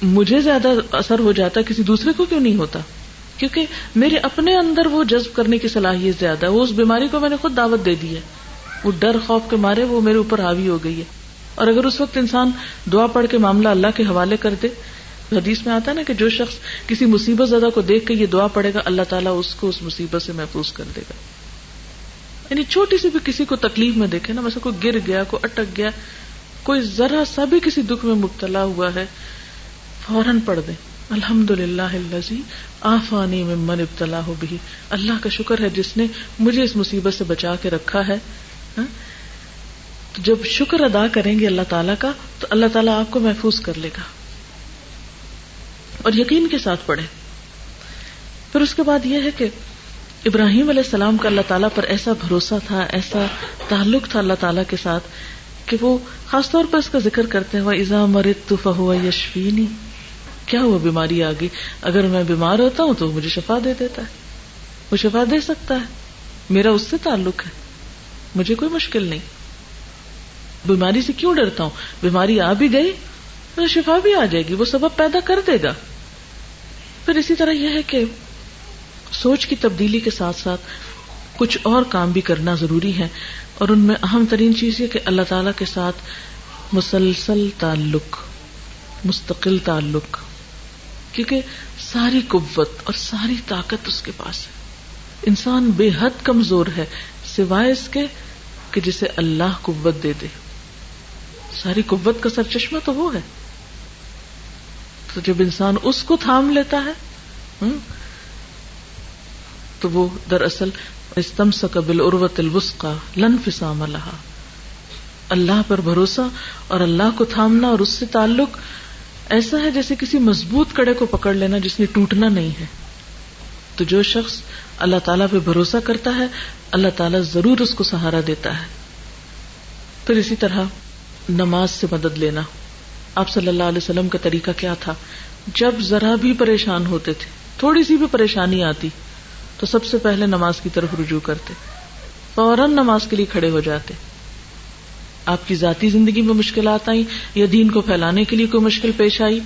مجھے زیادہ اثر ہو جاتا ہے, کسی دوسرے کو کیوں نہیں ہوتا؟ کیونکہ میرے اپنے اندر وہ جذب کرنے کی صلاحیت زیادہ ہے. وہ اس بیماری کو میں نے خود دعوت دے دی ہے, وہ ڈر خوف کے مارے وہ میرے اوپر حاوی ہو گئی ہے. اور اگر اس وقت انسان دعا پڑھ کے معاملہ اللہ کے حوالے کر دے, حدیث میں آتا ہے نا کہ جو شخص کسی مصیبت زدہ کو دیکھ کے یہ دعا پڑھے گا, اللہ تعالیٰ اس کو اس مصیبت سے محفوظ کر دے گا. یعنی چھوٹی سی بھی کسی کو تکلیف میں دیکھے نا, مثلا کوئی گر گیا, کوئی اٹک گیا, کوئی ذرا سا بھی کسی دکھ میں مبتلا ہوا ہے, فوراً پڑھ دیں الحمدللہ الذی عافانی ممن ابتلاہ بہ, اللہ کا شکر ہے جس نے مجھے اس مصیبت سے بچا کے رکھا ہے. تو جب شکر ادا کریں گے اللہ تعالیٰ کا تو اللہ تعالیٰ آپ کو محفوظ کر لے گا, اور یقین کے ساتھ پڑھیں. پھر اس کے بعد یہ ہے کہ ابراہیم علیہ السلام کا اللہ تعالیٰ پر ایسا بھروسہ تھا, ایسا تعلق تھا اللہ تعالیٰ کے ساتھ کہ وہ خاص طور پر اس کا ذکر کرتے ہیں وَإِذَا مَرِضْتُ فَهُوَ يَشْفِينِ. کیا ہوا, بیماری آ گئی, اگر میں بیمار ہوتا ہوں تو مجھے شفا دے دیتا ہے, وہ شفا دے سکتا ہے, میرا اس سے تعلق ہے, مجھے کوئی مشکل نہیں. بیماری سے کیوں ڈرتا ہوں, بیماری آ بھی گئی تو شفا بھی آ جائے گی, وہ سبب پیدا کر دے گا. پھر اسی طرح یہ ہے کہ سوچ کی تبدیلی کے ساتھ ساتھ کچھ اور کام بھی کرنا ضروری ہے, اور ان میں اہم ترین چیز یہ کہ اللہ تعالیٰ کے ساتھ مسلسل تعلق, مستقل تعلق, کیونکہ ساری قوت اور ساری طاقت اس کے پاس ہے. انسان بے حد کمزور ہے سوائے اس کے کہ جسے اللہ قوت دے دے. ساری قوت کا سرچشمہ تو وہ ہے. تو جب انسان اس کو تھام لیتا ہے تو وہ دراصل استمسک بالعروۃ الوثقی لا انفصام لها. اللہ پر بھروسہ اور اللہ کو تھامنا اور اس سے تعلق ایسا ہے جیسے کسی مضبوط کڑے کو پکڑ لینا جس نے ٹوٹنا نہیں ہے. تو جو شخص اللہ تعالیٰ پہ بھروسہ کرتا ہے اللہ تعالیٰ ضرور اس کو سہارا دیتا ہے. پھر اسی طرح نماز سے مدد لینا. آپ صلی اللہ علیہ وسلم کا طریقہ کیا تھا, جب ذرا بھی پریشان ہوتے تھے, تھوڑی سی بھی پریشانی آتی تو سب سے پہلے نماز کی طرف رجوع کرتے, فوراً نماز کے لیے کھڑے ہو جاتے. آپ کی ذاتی زندگی میں مشکلات آئیں یا دین کو پھیلانے کے لیے کوئی مشکل پیش آئی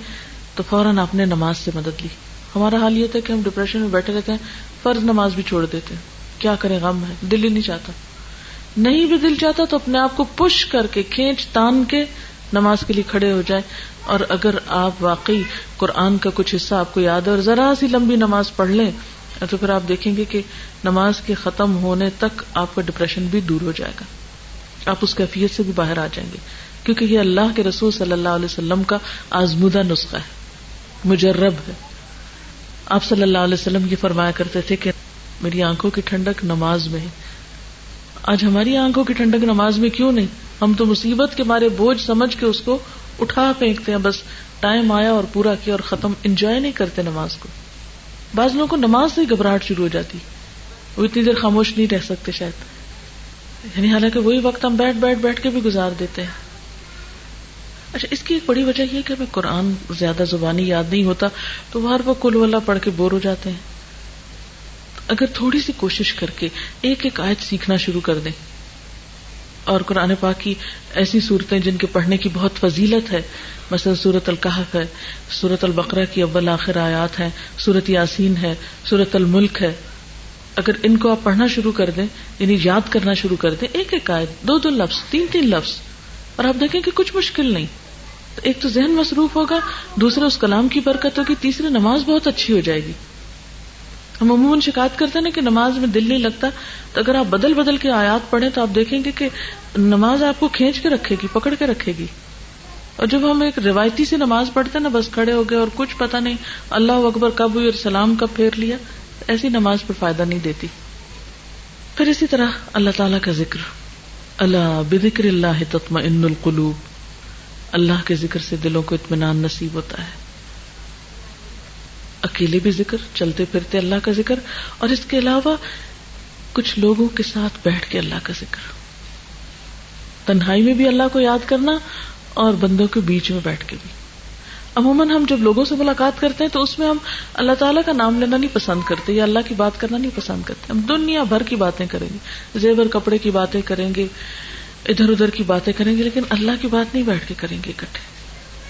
تو فوراً آپ نے نماز سے مدد لی. ہمارا حال یہ تھا کہ ہم ڈپریشن میں بیٹھے رہتے ہیں, فرض نماز بھی چھوڑ دیتے ہیں, کیا کریں, غم ہے, دل ہی نہیں چاہتا. نہیں بھی دل چاہتا تو اپنے آپ کو پش کر کے کھینچ تان کے نماز کے لیے کھڑے ہو جائیں. اور اگر آپ واقعی قرآن کا کچھ حصہ آپ کو یاد ہے اور ذرا سی لمبی نماز پڑھ لیں تو پھر آپ دیکھیں گے کہ نماز کے ختم ہونے تک آپ کا ڈپریشن بھی دور ہو جائے گا, آپ اس کیفیت سے بھی باہر آ جائیں گے, کیونکہ یہ اللہ کے رسول صلی اللہ علیہ وسلم کا آزمودہ نسخہ ہے, مجرب ہے. آپ صلی اللہ علیہ وسلم یہ فرمایا کرتے تھے کہ میری آنکھوں کی ٹھنڈک نماز میں ہے. آج ہماری آنکھوں کی ٹھنڈک نماز میں کیوں نہیں؟ ہم تو مصیبت کے مارے بوجھ سمجھ کے اس کو اٹھا پھینکتے ہیں, بس ٹائم آیا اور پورا کیا اور ختم, انجوائے نہیں کرتے نماز کو. بعض لوگوں کو نماز سے ہی گھبراہٹ شروع ہو جاتی, وہ اتنی دیر خاموش نہیں رہ سکتے شاید, یعنی حالانکہ وہی وقت ہم بیٹھ کے بھی گزار دیتے ہیں. اچھا, اس کی ایک بڑی وجہ یہ کہ ہمیں قرآن زیادہ زبانی یاد نہیں ہوتا تو ہر وقت قل واللہ پڑھ کے بور ہو جاتے ہیں. اگر تھوڑی سی کوشش کر کے ایک ایک آیت سیکھنا شروع کر دیں, اور قرآن پاک کی ایسی صورتیں جن کے پڑھنے کی بہت فضیلت ہے, مثلا سورۃ الکہف ہے, سورۃ البقرہ کی اول آخر آیات ہیں, سورۃ یاسین ہے, سورۃ الملک ہے, اگر ان کو آپ پڑھنا شروع کر دیں, یعنی یاد کرنا شروع کر دیں, ایک ایک آیت, دو لفظ, تین لفظ, اور آپ دیکھیں کہ کچھ مشکل نہیں. ایک تو ذہن مصروف ہوگا, دوسرا اس کلام کی برکت ہوگی, تیسری نماز بہت اچھی ہو جائے گی. ہم عموماً شکایت کرتے ہیں نا کہ نماز میں دل نہیں لگتا, تو اگر آپ بدل کے آیات پڑھیں تو آپ دیکھیں گے کہ نماز آپ کو کھینچ کے رکھے گی, پکڑ کے رکھے گی. اور جب ہم ایک روایتی سی نماز پڑھتے ہیں نا, بس کھڑے ہو گئے اور کچھ پتہ نہیں اللہ اکبر کب ہوئی اور سلام کب پھیر لیا, ایسی نماز پر فائدہ نہیں دیتی. پھر اسی طرح اللہ تعالیٰ کا ذکر, الا بذکر اللہ تطمئن القلوب, اللہ کے ذکر سے دلوں کو اطمینان نصیب ہوتا ہے. اکیلے بھی ذکر, چلتے پھرتے اللہ کا ذکر, اور اس کے علاوہ کچھ لوگوں کے ساتھ بیٹھ کے اللہ کا ذکر, تنہائی میں بھی اللہ کو یاد کرنا اور بندوں کے بیچ میں بیٹھ کے بھی. عموماً ہم جب لوگوں سے ملاقات کرتے ہیں تو اس میں ہم اللہ تعالیٰ کا نام لینا نہیں پسند کرتے یا اللہ کی بات کرنا نہیں پسند کرتے, ہم دنیا بھر کی باتیں کریں گے, زیور کپڑے کی باتیں کریں گے, ادھر ادھر کی باتیں کریں گے, لیکن اللہ کی بات نہیں بیٹھ کے کریں گے اکٹھے.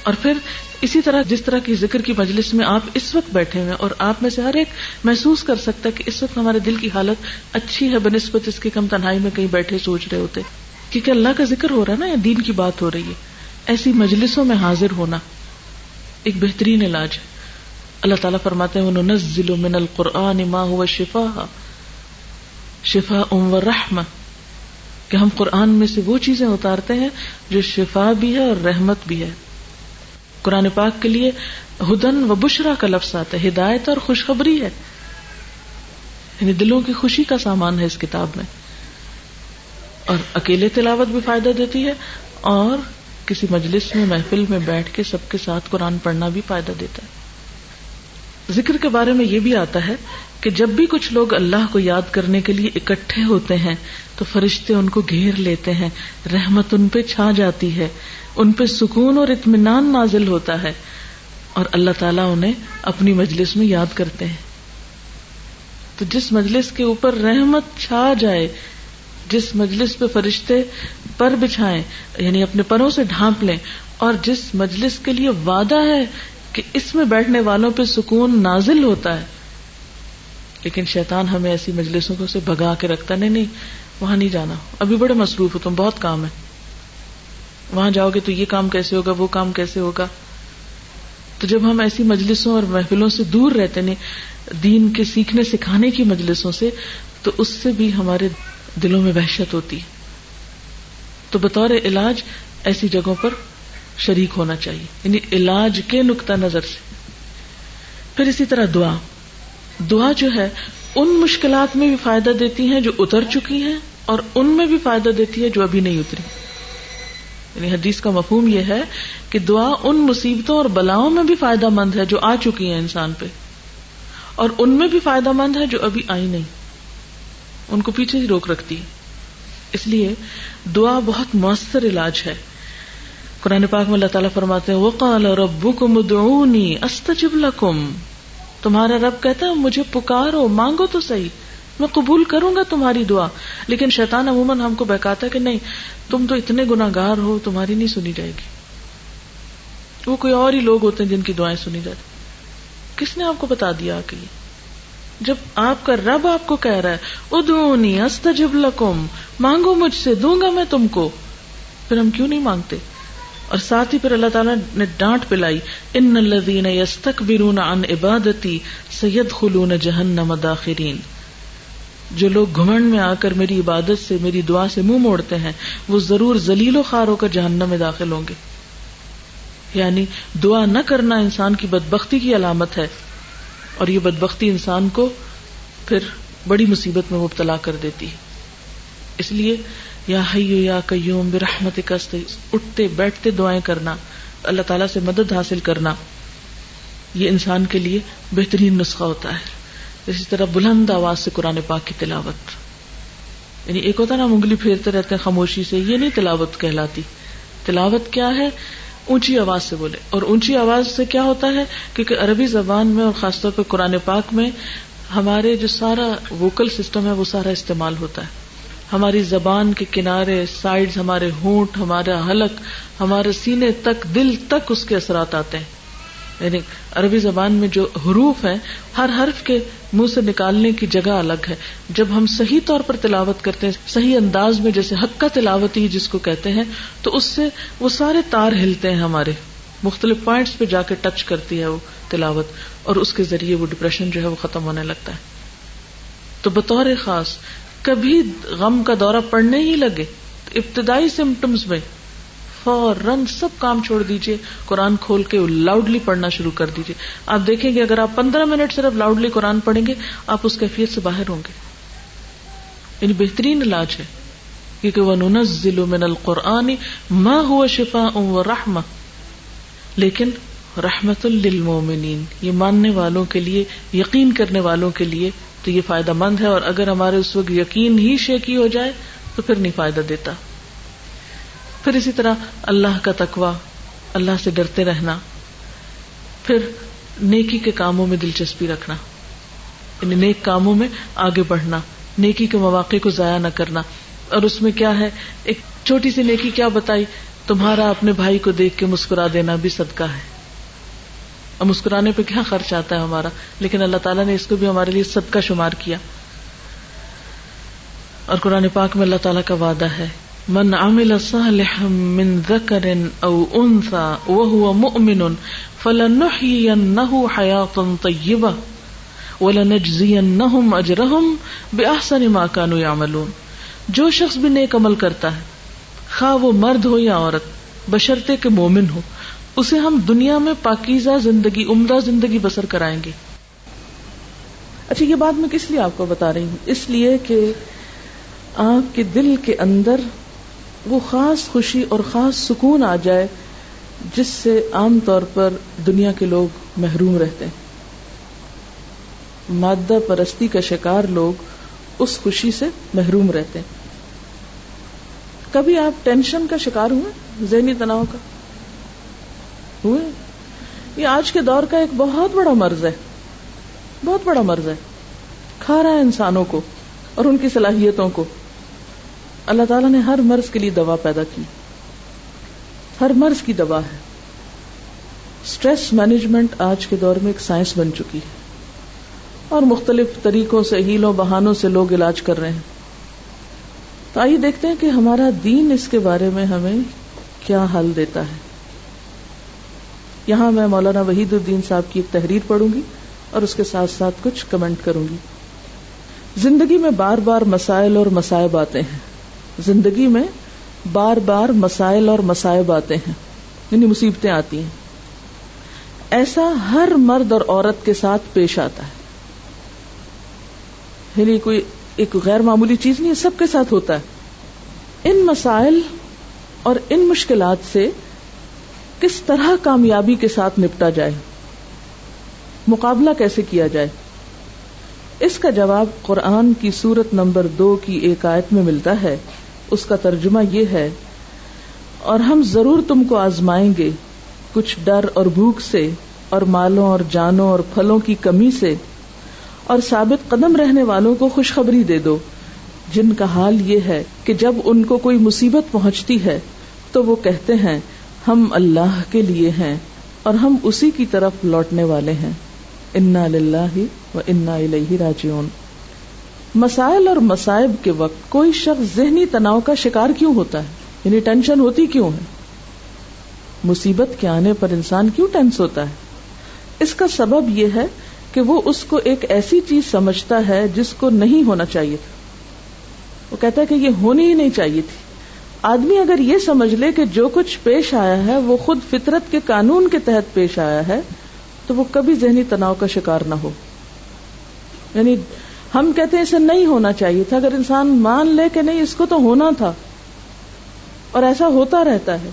اور پھر اسی طرح جس طرح کی ذکر کی مجلس میں آپ اس وقت بیٹھے ہوئے اور آپ میں سے ہر ایک محسوس کر سکتا ہے کہ اس وقت ہمارے دل کی حالت اچھی ہے بنسبت اس کے کم تنہائی میں کہیں بیٹھے سوچ رہے ہوتے، کیونکہ اللہ کا ذکر ہو رہا ہے نا، یا دین کی بات ہو رہی ہے. ایسی مجلسوں میں حاضر ہونا ایک بہترین علاج ہے. اللہ تعالیٰ فرماتے ہیں وَنُنَزِّلُ مِنَ الْقُرْآنِ مَا هُوَ شِفَاءٌ وَرَحْمَةٌ، کہ ہم قرآن میں سے وہ چیزیں اتارتے ہیں جو شفا بھی ہے اور رحمت بھی ہے. قرآن پاک کے لیے ہدن و بشرا کا لفظ آتا ہے، ہدایت اور خوشخبری ہے، یعنی دلوں کی خوشی کا سامان ہے اس کتاب میں. اور اکیلے تلاوت بھی فائدہ دیتی ہے، اور کسی مجلس میں محفل میں بیٹھ کے سب کے ساتھ قرآن پڑھنا بھی فائدہ دیتا ہے. ذکر کے بارے میں یہ بھی آتا ہے کہ جب بھی کچھ لوگ اللہ کو یاد کرنے کے لیے اکٹھے ہوتے ہیں تو فرشتے ان کو گھیر لیتے ہیں، رحمت ان پہ چھا جاتی ہے، ان پہ سکون اور اطمینان نازل ہوتا ہے، اور اللہ تعالیٰ انہیں اپنی مجلس میں یاد کرتے ہیں. تو جس مجلس کے اوپر رحمت چھا جائے، جس مجلس پہ فرشتے پر بچھائیں یعنی اپنے پروں سے ڈھانپ لیں، اور جس مجلس کے لیے وعدہ ہے کہ اس میں بیٹھنے والوں پہ سکون نازل ہوتا ہے، لیکن شیطان ہمیں ایسی مجلسوں کو سے بھگا کے رکھتا، نہیں وہاں نہیں جانا، ابھی بڑے مصروف ہو تم، بہت کام ہے، وہاں جاؤ گے تو یہ کام کیسے ہوگا، وہ کام کیسے ہوگا. تو جب ہم ایسی مجلسوں اور محفلوں سے دور رہتے ہیں، دین کے سیکھنے سکھانے کی مجلسوں سے، تو اس سے بھی ہمارے دلوں میں وحشت ہوتی ہے. تو بطور علاج ایسی جگہوں پر شریک ہونا چاہیے، یعنی علاج کے نقطہ نظر سے. پھر اسی طرح دعا جو ہے ان مشکلات میں بھی فائدہ دیتی ہیں جو اتر چکی ہیں، اور ان میں بھی فائدہ دیتی ہے جو ابھی نہیں اتری. یعنی حدیث کا مفہوم یہ ہے کہ دعا ان مصیبتوں اور بلاؤں میں بھی فائدہ مند ہے جو آ چکی ہیں انسان پہ، اور ان میں بھی فائدہ مند ہے جو ابھی آئی نہیں، ان کو پیچھے ہی روک رکھتی ہے. اس لیے دعا بہت مؤثر علاج ہے. قرآن پاک میں اللہ تعالیٰ فرماتے ہیں وَقَالَ رَبُّكُمُ ادْعُونِي أَسْتَجِبْ لَكُمْ، تمہارا رب کہتا ہے مجھے پکارو، مانگو تو صحیح، میں قبول کروں گا تمہاری دعا. لیکن شیطان عموماً ہم کو بہکاتا ہے کہ نہیں تم تو اتنے گناہگار ہو، تمہاری نہیں سنی جائے گی. وہ کوئی اور ہی لوگ ہوتے ہیں جن کی دعائیں سنی جاتی. کس نے آپ کو بتا دیا کہ جب آپ کا رب آپ کو کہہ رہا ہے ادعونی استجب لکم، مانگو مجھ سے دوں گا میں تم کو، پھر ہم کیوں نہیں مانگتے؟ اور ساتھ ہی پھر اللہ تعالیٰ نے ڈانٹ پلائی ان الذین یستکبرون عن عبادتی سیدخلون جہنم داخرین، جو لوگ گھمنڈ میں آ کر میری عبادت سے، میری دعا سے منہ موڑتے ہیں، وہ ضرور ذلیل و خوار ہو کر جہنم میں داخل ہوں گے. یعنی دعا نہ کرنا انسان کی بدبختی کی علامت ہے، اور یہ بدبختی انسان کو پھر بڑی مصیبت میں مبتلا کر دیتی ہے. اس لیے یا حی یا قیوم برحمتک استغیث، اٹھتے بیٹھتے دعائیں کرنا، اللہ تعالیٰ سے مدد حاصل کرنا، یہ انسان کے لیے بہترین نسخہ ہوتا ہے. اسی طرح بلند آواز سے قرآن پاک کی تلاوت، یعنی ایک ہوتا ہے نا ہم انگلی پھیرتے رہتے ہیں خاموشی سے، یہ نہیں تلاوت کہلاتی. تلاوت کیا ہے؟ اونچی آواز سے بولے. اور اونچی آواز سے کیا ہوتا ہے؟ کیونکہ عربی زبان میں اور خاص طور پہ قرآن پاک میں ہمارے جو سارا ووکل سسٹم ہے وہ سارا استعمال ہوتا ہے. ہماری زبان کے کنارے، سائیڈز، ہمارے ہونٹ، ہمارا حلق، ہمارے سینے تک، دل تک اس کے اثرات آتے ہیں. یعنی عربی زبان میں جو حروف ہیں ہر حرف کے منہ سے نکالنے کی جگہ الگ ہے. جب ہم صحیح طور پر تلاوت کرتے ہیں صحیح انداز میں، جیسے حق تلاوتی جس کو کہتے ہیں، تو اس سے وہ سارے تار ہلتے ہیں، ہمارے مختلف پوائنٹس پہ جا کے ٹچ کرتی ہے وہ تلاوت، اور اس کے ذریعے وہ ڈپریشن جو ہے وہ ختم ہونے لگتا ہے. تو بطور خاص کبھی غم کا دورہ پڑنے ہی لگے، ابتدائی سمٹمز میں فوراً سب کام چھوڑ دیجئے، قرآن کھول کے لاؤڈلی پڑھنا شروع کر دیجئے. آپ دیکھیں گے اگر آپ 15 منٹ صرف لاؤڈلی قرآن پڑھیں گے آپ اس کیفیت سے باہر ہوں گے. یعنی بہترین علاج ہے، کیونکہ وَنُنَزِّلُ مِنَ الْقُرْآنِ مَا هُوَ شِفَاءٌ وَرَحْمَةٌ، لیکن رحمت للمومنین، یہ ماننے والوں کے لیے، یقین کرنے والوں کے لیے تو یہ فائدہ مند ہے. اور اگر ہمارے اس وقت یقین ہی شیکی ہو جائے تو پھر نہیں فائدہ دیتا. پھر اسی طرح اللہ کا تقوی، اللہ سے ڈرتے رہنا، پھر نیکی کے کاموں میں دلچسپی رکھنا، یعنی نیک کاموں میں آگے بڑھنا، نیکی کے مواقع کو ضائع نہ کرنا. اور اس میں کیا ہے، ایک چھوٹی سی نیکی کیا بتائی، تمہارا اپنے بھائی کو دیکھ کے مسکرا دینا بھی صدقہ ہے. اب مسکرانے پہ کیا خرچ آتا ہے ہمارا، لیکن اللہ تعالیٰ نے اس کو بھی ہمارے لیے صدقہ شمار کیا. اور قرآن پاک میں اللہ تعالیٰ کا وعدہ ہے، من عمل صالحا من ذکر او انثى وهو مؤمن فلنحيينه حیاة طیبہ وَلَنَجْزِيَنَّهُمْ أَجْرَهُمْ بِأَحْسَنِ مَا كَانُوا يَعْمَلُونَ. جو شخص بھی نیک عمل کرتا ہے، خواہ وہ مرد ہو یا عورت، بشرطے کہ مومن ہو، اسے ہم دنیا میں پاکیزہ زندگی، عمدہ زندگی بسر کرائیں گے. اچھا، یہ بات میں کس لیے آپ کو بتا رہی ہوں؟ اس لیے کہ آپ کے دل کے اندر وہ خاص خوشی اور خاص سکون آ جائے جس سے عام طور پر دنیا کے لوگ محروم رہتے ہیں. مادہ پرستی کا شکار لوگ اس خوشی سے محروم رہتے ہیں. کبھی آپ ٹینشن کا شکار ہوئے، ذہنی تناؤ کا ہوئے؟ یہ آج کے دور کا ایک بہت بڑا مرض ہے، بہت بڑا مرض ہے، کھا رہا ہے انسانوں کو اور ان کی صلاحیتوں کو. اللہ تعالیٰ نے ہر مرض کے لیے دوا پیدا کی، ہر مرض کی دوا ہے. اسٹریس مینجمنٹ آج کے دور میں ایک سائنس بن چکی ہے اور مختلف طریقوں سے، ہیلوں بہانوں سے لوگ علاج کر رہے ہیں. تو آئیے دیکھتے ہیں کہ ہمارا دین اس کے بارے میں ہمیں کیا حل دیتا ہے. یہاں میں مولانا وحید الدین صاحب کی ایک تحریر پڑھوں گی اور اس کے ساتھ ساتھ کچھ کمنٹ کروں گی. زندگی میں بار بار مسائل اور مصائب آتے ہیں، زندگی میں بار بار مسائل اور مصائب آتے ہیں، یعنی مصیبتیں آتی ہیں. ایسا ہر مرد اور عورت کے ساتھ پیش آتا ہے، یعنی کوئی ایک غیر معمولی چیز نہیں ہے، سب کے ساتھ ہوتا ہے. ان مسائل اور ان مشکلات سے کس طرح کامیابی کے ساتھ نپٹا جائے، مقابلہ کیسے کیا جائے، اس کا جواب قرآن کی سورت نمبر 2 کی ایک آیت میں ملتا ہے. اس کا ترجمہ یہ ہے، اور ہم ضرور تم کو آزمائیں گے کچھ ڈر اور بھوک سے، اور مالوں اور جانوں اور پھلوں کی کمی سے، اور ثابت قدم رہنے والوں کو خوشخبری دے دو جن کا حال یہ ہے کہ جب ان کو کوئی مصیبت پہنچتی ہے تو وہ کہتے ہیں ہم اللہ کے لیے ہیں اور ہم اسی کی طرف لوٹنے والے ہیں. انا للہ و انا الیہ راجعون. مسائل اور مصائب کے وقت کوئی شخص ذہنی تناؤ کا شکار کیوں ہوتا ہے، یعنی ٹینشن ہوتی کیوں ہے؟ مصیبت کے آنے پر انسان کیوں ٹینس ہوتا ہے؟ اس کا سبب یہ ہے کہ وہ اس کو ایک ایسی چیز سمجھتا ہے جس کو نہیں ہونا چاہیے تھا. وہ کہتا ہے کہ یہ ہونی ہی نہیں چاہیے تھی. آدمی اگر یہ سمجھ لے کہ جو کچھ پیش آیا ہے وہ خود فطرت کے قانون کے تحت پیش آیا ہے تو وہ کبھی ذہنی تناؤ کا شکار نہ ہو. یعنی ہم کہتے ہیں اسے نہیں ہونا چاہیے تھا، اگر انسان مان لے کہ نہیں اس کو تو ہونا تھا اور ایسا ہوتا رہتا ہے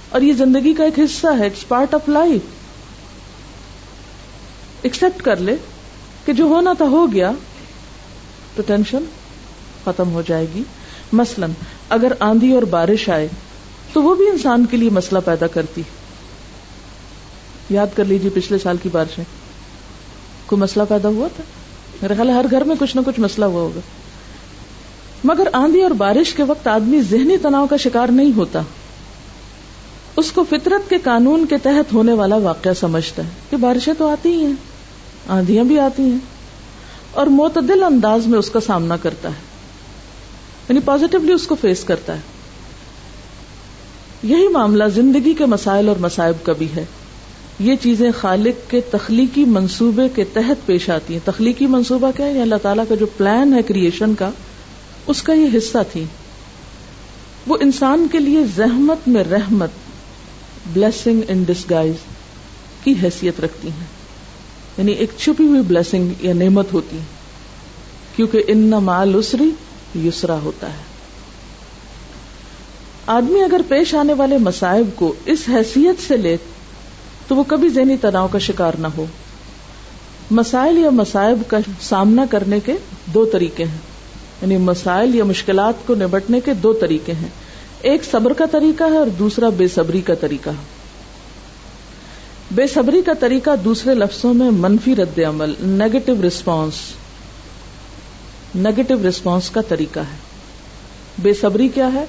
اور یہ زندگی کا ایک حصہ ہے، it's part of life, accept کر لے کہ جو ہونا تھا ہو گیا تو ٹینشن ختم ہو جائے گی. مثلا اگر آندھی اور بارش آئے تو وہ بھی انسان کے لیے مسئلہ پیدا کرتی. یاد کر لیجیے پچھلے سال کی بارشیں، کوئی مسئلہ پیدا ہوا تھا؟ میرے خیال ہے ہر گھر میں کچھ نہ کچھ مسئلہ ہوا ہوگا. مگر آندھی اور بارش کے وقت آدمی ذہنی تناؤ کا شکار نہیں ہوتا، اس کو فطرت کے قانون کے تحت ہونے والا واقعہ سمجھتا ہے کہ بارشیں تو آتی ہی ہیں، آندھیاں بھی آتی ہیں، اور معتدل انداز میں اس کا سامنا کرتا ہے، یعنی پازیٹیولی اس کو فیس کرتا ہے. یہی معاملہ زندگی کے مسائل اور مصائب کا بھی ہے. یہ چیزیں خالق کے تخلیقی منصوبے کے تحت پیش آتی ہیں. تخلیقی منصوبہ کیا ہے؟ یہ اللہ تعالیٰ کا جو پلان ہے کریشن کا، اس کا یہ حصہ تھی. وہ انسان کے لیے زحمت میں رحمت، بلیسنگ ان ڈسگائز کی حیثیت رکھتی ہیں، یعنی ایک چھپی ہوئی بلیسنگ یا نعمت ہوتی ہے، کیونکہ ان مع العسر یسرا ہوتا ہے. آدمی اگر پیش آنے والے مصائب کو اس حیثیت سے لے تو وہ کبھی ذہنی تناؤ کا شکار نہ ہو. مسائل یا مصائب کا سامنا کرنے کے 2 طریقے ہیں، یعنی مسائل یا مشکلات کو نبٹنے کے 2 طریقے ہیں. ایک صبر کا طریقہ ہے اور دوسرا بے صبری کا طریقہ. بے صبری کا طریقہ دوسرے لفظوں میں منفی رد عمل، نیگیٹو رسپانس کا طریقہ ہے. بے صبری کیا ہے؟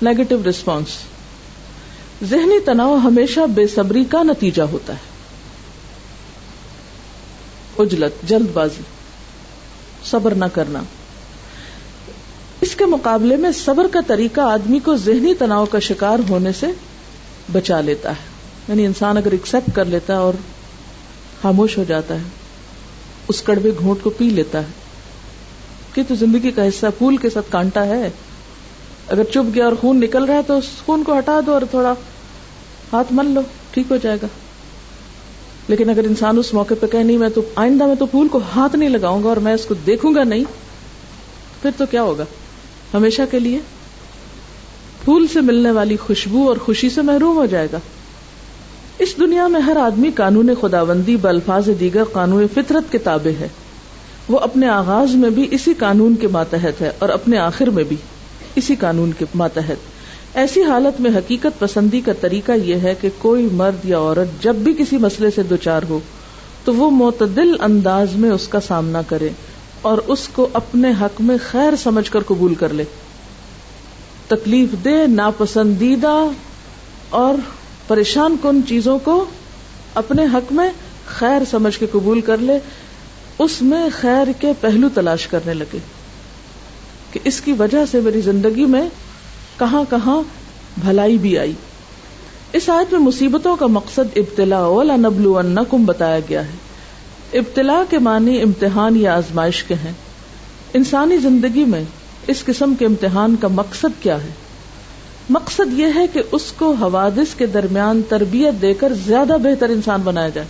Negative response. ذہنی تناؤ ہمیشہ بے صبری کا نتیجہ ہوتا ہے، عجلت، جلد بازی، صبر نہ کرنا. اس کے مقابلے میں صبر کا طریقہ آدمی کو ذہنی تناؤ کا شکار ہونے سے بچا لیتا ہے. یعنی انسان اگر ایکسپٹ کر لیتا ہے اور خاموش ہو جاتا ہے، اس کڑوے گھونٹ کو پی لیتا ہے کہ تو زندگی کا حصہ، پھول کے ساتھ کانٹا ہے، اگر چپ گیا اور خون نکل رہا ہے تو اس خون کو ہٹا دو اور تھوڑا ہاتھ مل لو، ٹھیک ہو جائے گا. لیکن اگر انسان اس موقع پہ کہے نہیں میں تو آئندہ میں تو پھول کو ہاتھ نہیں لگاؤں گا اور میں اس کو دیکھوں گا نہیں، پھر تو کیا ہوگا؟ ہمیشہ کے لیے پھول سے ملنے والی خوشبو اور خوشی سے محروم ہو جائے گا. اس دنیا میں ہر آدمی قانون خداوندی بالفاظ دیگر قانون فطرت کے تابع ہے. وہ اپنے آغاز میں بھی اسی قانون کے ماتحت ہے اور اپنے آخر میں بھی اسی قانون کے ماتحت. ایسی حالت میں حقیقت پسندی کا طریقہ یہ ہے کہ کوئی مرد یا عورت جب بھی کسی مسئلے سے دوچار ہو تو وہ معتدل انداز میں اس کا سامنا کرے اور اس کو اپنے حق میں خیر سمجھ کر قبول کر لے. تکلیف دہ، ناپسندیدہ اور پریشان کن چیزوں کو اپنے حق میں خیر سمجھ کے قبول کر لے، اس میں خیر کے پہلو تلاش کرنے لگے کہ اس کی وجہ سے میری زندگی میں کہاں کہاں بھلائی بھی آئی. اس آیت میں مصیبتوں کا مقصد ابتلا وَلَنَبْلُوَنَّكُمْ بتایا گیا ہے. ابتلا کے معنی امتحان یا آزمائش کے ہیں. انسانی زندگی میں اس قسم کے امتحان کا مقصد کیا ہے؟ مقصد یہ ہے کہ اس کو حوادث کے درمیان تربیت دے کر زیادہ بہتر انسان بنایا جائے.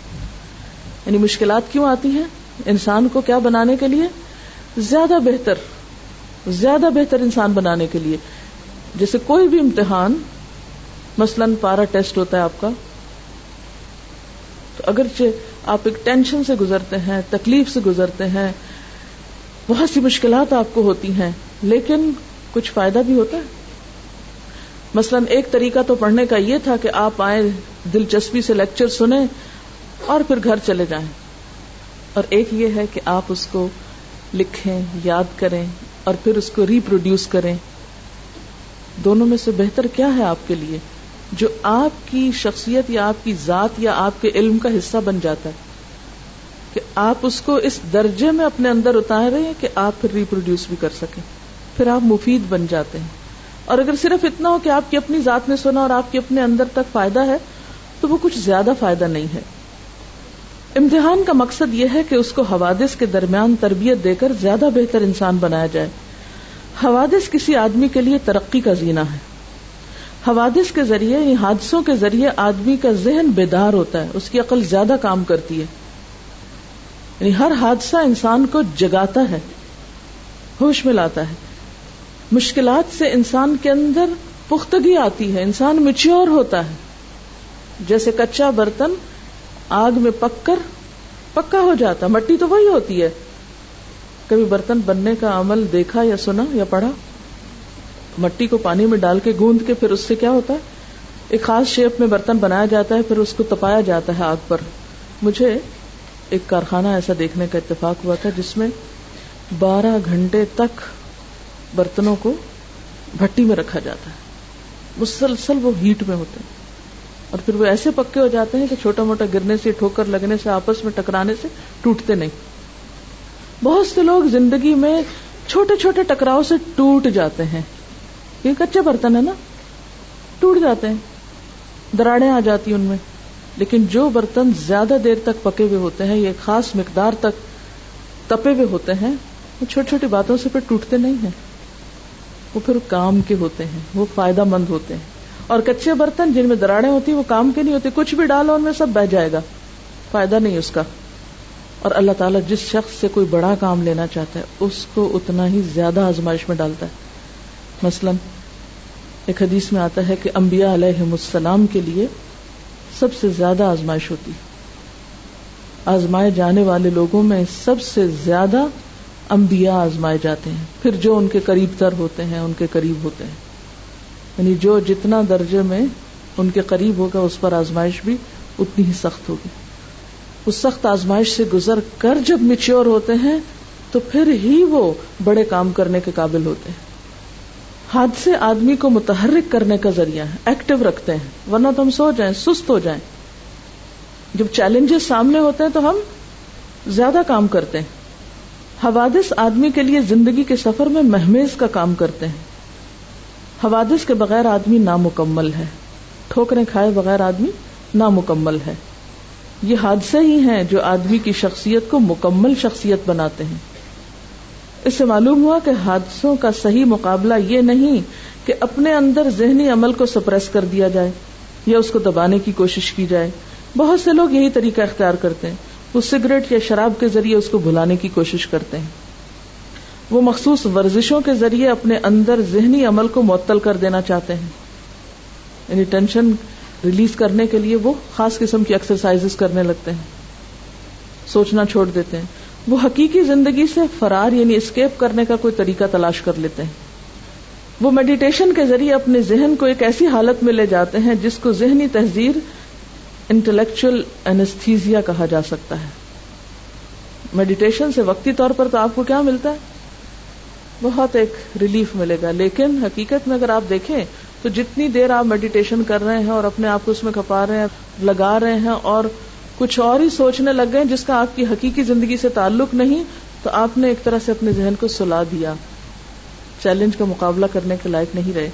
یعنی مشکلات کیوں آتی ہیں؟ انسان کو کیا بنانے کے لیے؟ زیادہ بہتر انسان بنانے کے لیے. جیسے کوئی بھی امتحان، مثلاً پارا ٹیسٹ ہوتا ہے آپ کا، تو اگرچہ آپ ایک ٹینشن سے گزرتے ہیں، تکلیف سے گزرتے ہیں، بہت سی مشکلات آپ کو ہوتی ہیں، لیکن کچھ فائدہ بھی ہوتا ہے. مثلاً ایک طریقہ تو پڑھنے کا یہ تھا کہ آپ آئیں، دلچسپی سے لیکچر سنیں اور پھر گھر چلے جائیں، اور ایک یہ ہے کہ آپ اس کو لکھیں، یاد کریں اور پھر اس کو ریپروڈیوس کریں. دونوں میں سے بہتر کیا ہے آپ کے لیے جو آپ کی شخصیت یا آپ کی ذات یا آپ کے علم کا حصہ بن جاتا ہے کہ آپ اس کو اس درجے میں اپنے اندر اتاریں کہ آپ پھر ریپروڈیوس بھی کر سکیں، پھر آپ مفید بن جاتے ہیں. اور اگر صرف اتنا ہو کہ آپ کی اپنی ذات نے سنا اور آپ کے اپنے اندر تک فائدہ ہے تو وہ کچھ زیادہ فائدہ نہیں ہے. امتحان کا مقصد یہ ہے کہ اس کو حوادث کے درمیان تربیت دے کر زیادہ بہتر انسان بنایا جائے. حوادث کسی آدمی کے لیے ترقی کا زینہ ہے. حوادث کے ذریعے، یعنی حادثوں کے ذریعے آدمی کا ذہن بیدار ہوتا ہے، اس کی عقل زیادہ کام کرتی ہے. یعنی ہر حادثہ انسان کو جگاتا ہے، ہوش میں لاتا ہے. مشکلات سے انسان کے اندر پختگی آتی ہے، انسان میچور ہوتا ہے. جیسے کچا برتن آگ میں پک کر پکا ہو جاتا، مٹی تو وہی ہوتی ہے. کبھی برتن بننے کا عمل دیکھا یا سنا یا پڑھا؟ مٹی کو پانی میں ڈال کے گوندھ کے پھر اس سے کیا ہوتا ہے؟ ایک خاص شیپ میں برتن بنایا جاتا ہے، پھر اس کو تپایا جاتا ہے آگ پر. مجھے ایک کارخانہ ایسا دیکھنے کا اتفاق ہوا تھا جس میں 12 گھنٹے تک برتنوں کو بھٹی میں رکھا جاتا ہے، مسلسل وہ ہیٹ میں ہوتے ہیں، اور پھر وہ ایسے پکے ہو جاتے ہیں کہ چھوٹا موٹا گرنے سے، ٹھوکر لگنے سے، آپس میں ٹکرانے سے ٹوٹتے نہیں. بہت سے لوگ زندگی میں چھوٹے چھوٹے ٹکراؤ سے ٹوٹ جاتے ہیں. یہ کچے برتن ہے نا، ٹوٹ جاتے ہیں، دراڑیں آ جاتی ان میں. لیکن جو برتن زیادہ دیر تک پکے ہوئے ہوتے ہیں، یہ خاص مقدار تک تپے ہوئے ہوتے ہیں، وہ چھوٹی چھوٹی باتوں سے پھر ٹوٹتے نہیں ہیں، وہ پھر کام کے ہوتے ہیں، وہ فائدہ مند ہوتے ہیں. اور کچے برتن جن میں دراڑیں ہوتی ہیں وہ کام کے نہیں ہوتے، کچھ بھی ڈالو ان میں سب بہہ جائے گا، فائدہ نہیں اس کا. اور اللہ تعالیٰ جس شخص سے کوئی بڑا کام لینا چاہتا ہے اس کو اتنا ہی زیادہ آزمائش میں ڈالتا ہے. مثلا ایک حدیث میں آتا ہے کہ انبیاء علیہم السلام کے لیے سب سے زیادہ آزمائش ہوتی ہے. آزمائے جانے والے لوگوں میں سب سے زیادہ انبیاء آزمائے جاتے ہیں، پھر جو ان کے قریب تر ہوتے ہیں ان کے قریب ہوتے ہیں. یعنی جو جتنا درجے میں ان کے قریب ہوگا اس پر آزمائش بھی اتنی ہی سخت ہوگی. اس سخت آزمائش سے گزر کر جب میچور ہوتے ہیں تو پھر ہی وہ بڑے کام کرنے کے قابل ہوتے ہیں. حادثے آدمی کو متحرک کرنے کا ذریعہ ہے، ایکٹیو رکھتے ہیں، ورنہ تو ہم سو جائیں، سست ہو جائیں. جب چیلنجز سامنے ہوتے ہیں تو ہم زیادہ کام کرتے ہیں. حوادث آدمی کے لیے زندگی کے سفر میں مہمیز کا کام کرتے ہیں. حوادث کے بغیر آدمی نامکمل ہے، ٹھوکریں کھائے بغیر آدمی نامکمل ہے. یہ حادثے ہی ہیں جو آدمی کی شخصیت کو مکمل شخصیت بناتے ہیں. اس سے معلوم ہوا کہ حادثوں کا صحیح مقابلہ یہ نہیں کہ اپنے اندر ذہنی عمل کو سپریس کر دیا جائے یا اس کو دبانے کی کوشش کی جائے. بہت سے لوگ یہی طریقہ اختیار کرتے ہیں، وہ سگریٹ یا شراب کے ذریعے اس کو بھلانے کی کوشش کرتے ہیں. وہ مخصوص ورزشوں کے ذریعے اپنے اندر ذہنی عمل کو معطل کر دینا چاہتے ہیں، یعنی ٹینشن ریلیز کرنے کے لیے وہ خاص قسم کی ایکسرسائزز کرنے لگتے ہیں، سوچنا چھوڑ دیتے ہیں. وہ حقیقی زندگی سے فرار یعنی اسکیپ کرنے کا کوئی طریقہ تلاش کر لیتے ہیں. وہ میڈیٹیشن کے ذریعے اپنے ذہن کو ایک ایسی حالت میں لے جاتے ہیں جس کو ذہنی تحذیر انٹلیکچوئل اینستھیزیا کہا جا سکتا ہے. میڈیٹیشن سے وقتی طور پر تو آپ کو کیا ملتا ہے؟ بہت ایک ریلیف ملے گا، لیکن حقیقت میں اگر آپ دیکھیں تو جتنی دیر آپ میڈیٹیشن کر رہے ہیں اور اپنے آپ کو اس میں کھپا رہے ہیں، لگا رہے ہیں اور کچھ اور ہی سوچنے لگ گئے جس کا آپ کی حقیقی زندگی سے تعلق نہیں، تو آپ نے ایک طرح سے اپنے ذہن کو سلا دیا، چیلنج کا مقابلہ کرنے کے لائق نہیں رہے.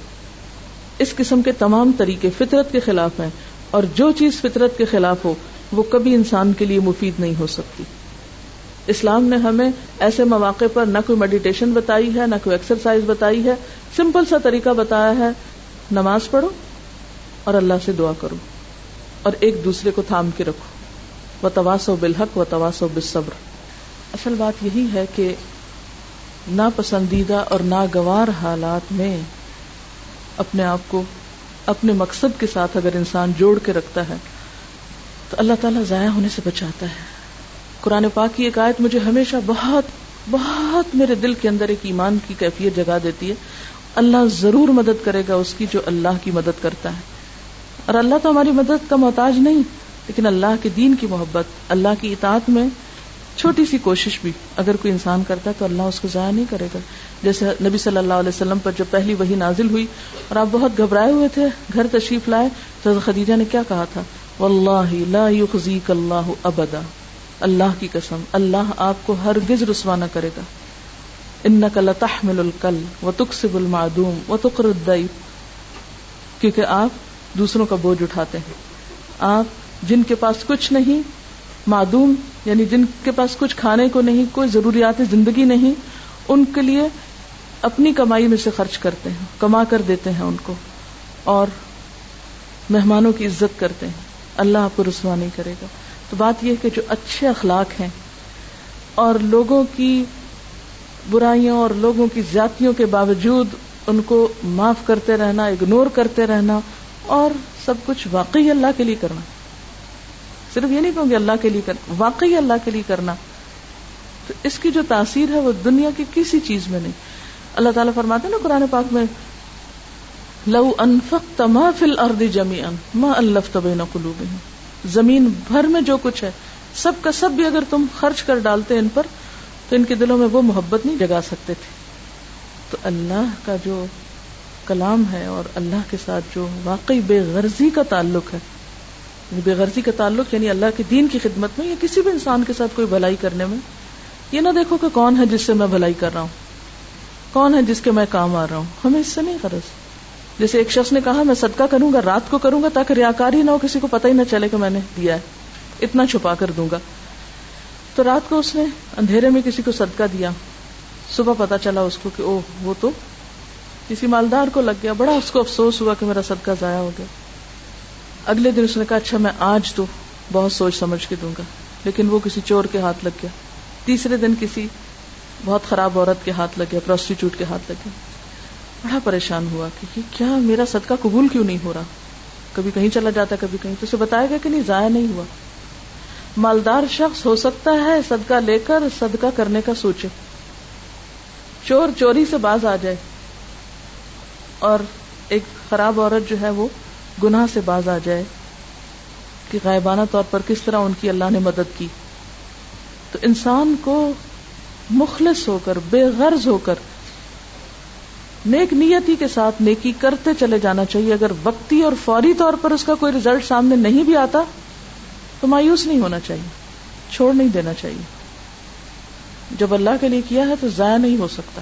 اس قسم کے تمام طریقے فطرت کے خلاف ہیں، اور جو چیز فطرت کے خلاف ہو وہ کبھی انسان کے لیے مفید نہیں ہو سکتی. اسلام نے ہمیں ایسے مواقع پر نہ کوئی میڈیٹیشن بتائی ہے، نہ کوئی ایکسرسائز بتائی ہے، سمپل سا طریقہ بتایا ہے، نماز پڑھو اور اللہ سے دعا کرو اور ایک دوسرے کو تھام کے رکھو. وتواصوا بالحق وتواصوا بالصبر. اصل بات یہی ہے کہ ناپسندیدہ اور ناگوار حالات میں اپنے آپ کو اپنے مقصد کے ساتھ اگر انسان جوڑ کے رکھتا ہے تو اللہ تعالیٰ ضائع ہونے سے بچاتا ہے. قرآن پاک کی ایک آیت مجھے ہمیشہ بہت بہت میرے دل کے اندر ایک ایمان کی کیفیت جگا دیتی ہے. اللہ ضرور مدد کرے گا اس کی جو اللہ کی مدد کرتا ہے. اور اللہ تو ہماری مدد کا محتاج نہیں، لیکن اللہ کے دین کی محبت، اللہ کی اطاعت میں چھوٹی سی کوشش بھی اگر کوئی انسان کرتا ہے تو اللہ اس کو ضائع نہیں کرے گا. جیسے نبی صلی اللہ علیہ وسلم پر جب پہلی وحی نازل ہوئی اور آپ بہت گھبرائے ہوئے تھے، گھر تشریف لائے تو خدیجہ نے کیا کہا تھا؟ واللہ لا یخزیک اللہ ابدا، اللہ کی قسم اللہ آپ کو ہرگز رسوا نہ کرے گا. انک لتحمل الکل وتکسب المعدوم وتقر الضیف، کیونکہ آپ دوسروں کا بوجھ اٹھاتے ہیں. آپ جن کے پاس کچھ نہیں، معدوم یعنی جن کے پاس کچھ کھانے کو نہیں، کوئی ضروریات زندگی نہیں، ان کے لیے اپنی کمائی میں سے خرچ کرتے ہیں، کما کر دیتے ہیں ان کو، اور مہمانوں کی عزت کرتے ہیں. اللہ آپ کو رسوا نہیں کرے گا. تو بات یہ کہ جو اچھے اخلاق ہیں اور لوگوں کی برائیوں اور لوگوں کی زیادتیوں کے باوجود ان کو معاف کرتے رہنا، اگنور کرتے رہنا، اور سب کچھ واقعی اللہ کے لیے کرنا. صرف یہ نہیں کہوں گے اللہ کے لیے کرنا، واقعی اللہ کے لیے کرنا، تو اس کی جو تاثیر ہے وہ دنیا کی کسی چیز میں نہیں. اللہ تعالیٰ فرماتے ہیں نا قرآن پاک میں، لو انفقت ما فی الارض جميعا ما الفت بین قلوبہم، زمین بھر میں جو کچھ ہے سب کا سب بھی اگر تم خرچ کر ڈالتے ان پر تو ان کے دلوں میں وہ محبت نہیں جگا سکتے تھے. تو اللہ کا جو کلام ہے اور اللہ کے ساتھ جو واقعی بے غرضی کا تعلق ہے، بے غرضی کا تعلق یعنی اللہ کے دین کی خدمت میں یا کسی بھی انسان کے ساتھ کوئی بھلائی کرنے میں، یہ نہ دیکھو کہ کون ہے جس سے میں بھلائی کر رہا ہوں، کون ہے جس کے میں کام آ رہا ہوں، ہمیں اس سے نہیں غرض. جیسے ایک شخص نے کہا میں صدقہ کروں گا، رات کو کروں گا تاکہ ریاکاری نہ ہو، کسی کو پتہ ہی نہ چلے کہ میں نے دیا ہے، اتنا چھپا کر دوں گا. تو رات کو اس نے اندھیرے میں کسی کو صدقہ دیا، صبح پتا چلا اس کو کہ وہ تو کسی مالدار کو لگ گیا. بڑا اس کو افسوس ہوا کہ میرا صدقہ ضائع ہو گیا. اگلے دن اس نے کہا اچھا میں آج تو بہت سوچ سمجھ کے دوں گا، لیکن وہ کسی چور کے ہاتھ لگ گیا. تیسرے دن کسی بہت خراب عورت کے ہاتھ لگ گیا، پروسٹیچیوٹ کے ہاتھ لگ گیا. بڑا پریشان ہوا کہ یہ کیا میرا صدقہ قبول کیوں نہیں ہو رہا، کبھی کہیں چلا جاتا کبھی کہیں. تو اسے بتایا گیا کہ نہیں، ضائع نہیں ہوا. مالدار شخص ہو سکتا ہے صدقہ لے کر صدقہ کرنے کا سوچے، چور چوری سے باز آ جائے، اور ایک خراب عورت جو ہے وہ گناہ سے باز آ جائے کہ غائبانہ طور پر کس طرح ان کی اللہ نے مدد کی. تو انسان کو مخلص ہو کر، بے غرض ہو کر نیک نیتی کے ساتھ نیکی کرتے چلے جانا چاہیے. اگر وقتی اور فوری طور پر اس کا کوئی رزلٹ سامنے نہیں بھی آتا تو مایوس نہیں ہونا چاہیے, چھوڑ نہیں دینا چاہیے. جب اللہ کے لیے کیا ہے تو ضائع نہیں ہو سکتا.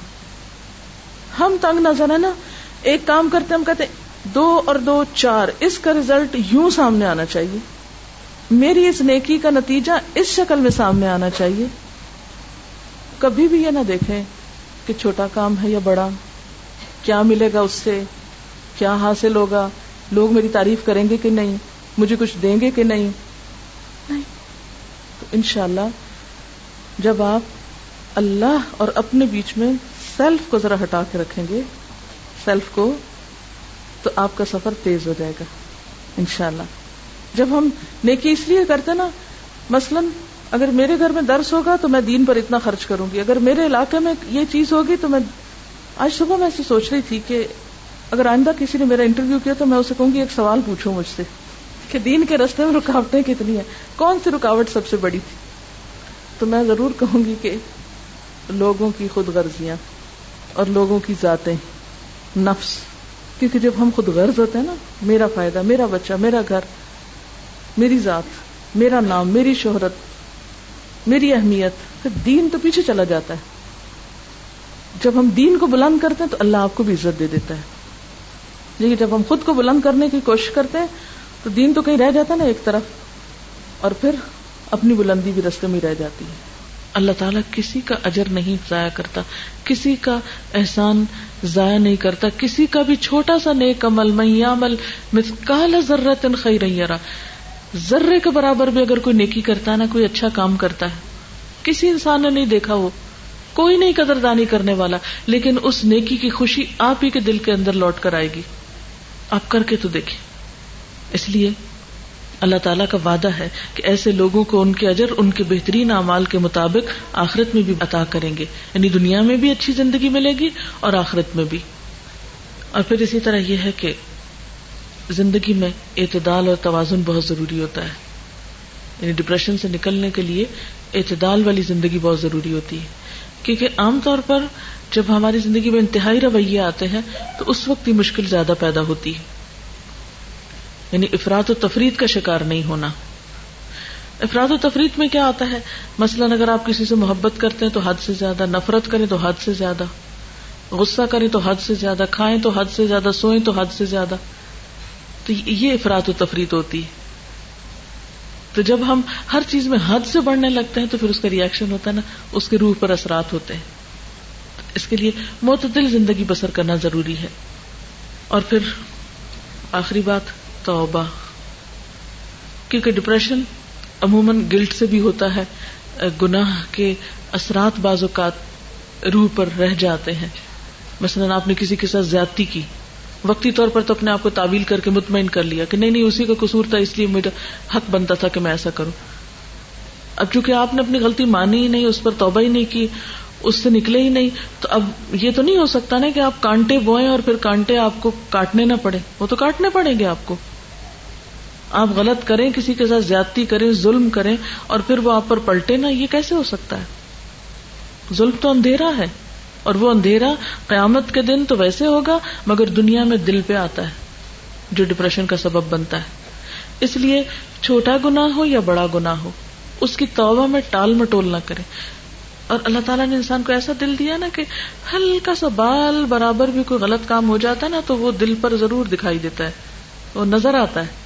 ہم تنگ نظر ہے نا, ایک کام کرتے ہم کہتے 2 اور 2 4, اس کا رزلٹ یوں سامنے آنا چاہیے, میری اس نیکی کا نتیجہ اس شکل میں سامنے آنا چاہیے. کبھی بھی یہ نہ دیکھیں کہ چھوٹا کام ہے یا بڑا, کیا ملے گا اس سے, کیا حاصل ہوگا, لوگ میری تعریف کریں گے کہ نہیں, مجھے کچھ دیں گے کہ نہیں. تو انشاءاللہ جب آپ اللہ اور اپنے بیچ میں سیلف کو ذرا ہٹا کے رکھیں گے, سیلف کو, تو آپ کا سفر تیز ہو جائے گا انشاءاللہ. جب ہم نیکی اس لیے کرتے نا, مثلاً اگر میرے گھر میں درس ہوگا تو میں دین پر اتنا خرچ کروں گی, اگر میرے علاقے میں یہ چیز ہوگی تو میں, آج صبح میں ایسی سوچ رہی تھی کہ اگر آئندہ کسی نے میرا انٹرویو کیا تو میں اسے کہوں گی ایک سوال پوچھو مجھ سے کہ دین کے راستے میں رکاوٹیں کتنی ہیں, کون سی رکاوٹ سب سے بڑی تھی. تو میں ضرور کہوں گی کہ لوگوں کی خود غرضیاں اور لوگوں کی ذاتیں, نفس. کیونکہ جب ہم خود غرض ہوتے ہیں نا, میرا فائدہ, میرا بچہ, میرا گھر, میری ذات, میرا نام, میری شہرت, میری اہمیت, پھر دین تو پیچھے چلا جاتا ہے. جب ہم دین کو بلند کرتے ہیں تو اللہ آپ کو بھی عزت دے دیتا ہے. لیکن جب ہم خود کو بلند کرنے کی کوشش کرتے ہیں تو دین تو کہیں رہ جاتا ہے نا ایک طرف, اور پھر اپنی بلندی بھی رستے میں رہ جاتی ہے. اللہ تعالیٰ کسی کا اجر نہیں ضائع کرتا, کسی کا احسان ضائع نہیں کرتا. کسی کا بھی چھوٹا سا نیک عمل, من یعمل مثقال ذرۃ خیرا یرہ, ذرے کے برابر بھی اگر کوئی نیکی کرتا ہے نا, کوئی اچھا کام کرتا ہے, کسی انسان نے نہیں دیکھا, وہ کوئی نہیں قدردانی کرنے والا, لیکن اس نیکی کی خوشی آپ ہی کے دل کے اندر لوٹ کر آئے گی. آپ کر کے تو دیکھیں. اس لیے اللہ تعالیٰ کا وعدہ ہے کہ ایسے لوگوں کو ان کے اجر ان کے بہترین اعمال کے مطابق آخرت میں بھی عطا کریں گے, یعنی دنیا میں بھی اچھی زندگی ملے گی اور آخرت میں بھی. اور پھر اسی طرح یہ ہے کہ زندگی میں اعتدال اور توازن بہت ضروری ہوتا ہے. یعنی ڈپریشن سے نکلنے کے لیے اعتدال والی زندگی بہت ضروری ہوتی ہے, کیونکہ عام طور پر جب ہماری زندگی میں انتہائی رویے آتے ہیں تو اس وقت یہ مشکل زیادہ پیدا ہوتی ہے. یعنی افراط و تفریط کا شکار نہیں ہونا. افراط و تفریط میں کیا آتا ہے, مثلاً اگر آپ کسی سے محبت کرتے ہیں تو حد سے زیادہ, نفرت کریں تو حد سے زیادہ, غصہ کریں تو حد سے زیادہ, کھائیں تو حد سے زیادہ, سوئیں تو حد سے زیادہ, تو یہ افراط و تفریط ہوتی ہے. تو جب ہم ہر چیز میں حد سے بڑھنے لگتے ہیں تو پھر اس کا ری ایکشن ہوتا ہے نا, اس کے روح پر اثرات ہوتے ہیں. اس کے لیے معتدل زندگی بسر کرنا ضروری ہے. اور پھر آخری بات توبہ, کیونکہ ڈپریشن عموماً گلٹ سے بھی ہوتا ہے, گناہ کے اثرات بعض اوقات روح پر رہ جاتے ہیں. مثلاً آپ نے کسی کے ساتھ زیادتی کی, وقتی طور پر تو اپنے آپ کو تعویل کر کے مطمئن کر لیا کہ نہیں اسی کا قصور تھا, اس لیے میرا حق بنتا تھا کہ میں ایسا کروں. اب چونکہ آپ نے اپنی غلطی مانی ہی نہیں, اس پر توبہ ہی نہیں کی, اس سے نکلے ہی نہیں, تو اب یہ تو نہیں ہو سکتا نا کہ آپ کانٹے بوئیں اور پھر کانٹے آپ کو کاٹنے نہ پڑے, وہ تو کاٹنے پڑیں گے آپ کو. آپ غلط کریں, کسی کے ساتھ زیادتی کریں, ظلم کریں, اور پھر وہ آپ پر پلٹے نا, یہ کیسے ہو سکتا ہے؟ ظلم تو اندھیرا ہے, اور وہ اندھیرا قیامت کے دن تو ویسے ہوگا, مگر دنیا میں دل پہ آتا ہے جو ڈپریشن کا سبب بنتا ہے. اس لیے چھوٹا گناہ ہو یا بڑا گناہ ہو, اس کی توبہ میں ٹال مٹول نہ کریں. اور اللہ تعالیٰ نے انسان کو ایسا دل دیا نا کہ ہلکا سا بال برابر بھی کوئی غلط کام ہو جاتا ہے نا تو وہ دل پر ضرور دکھائی دیتا ہے, وہ نظر آتا ہے.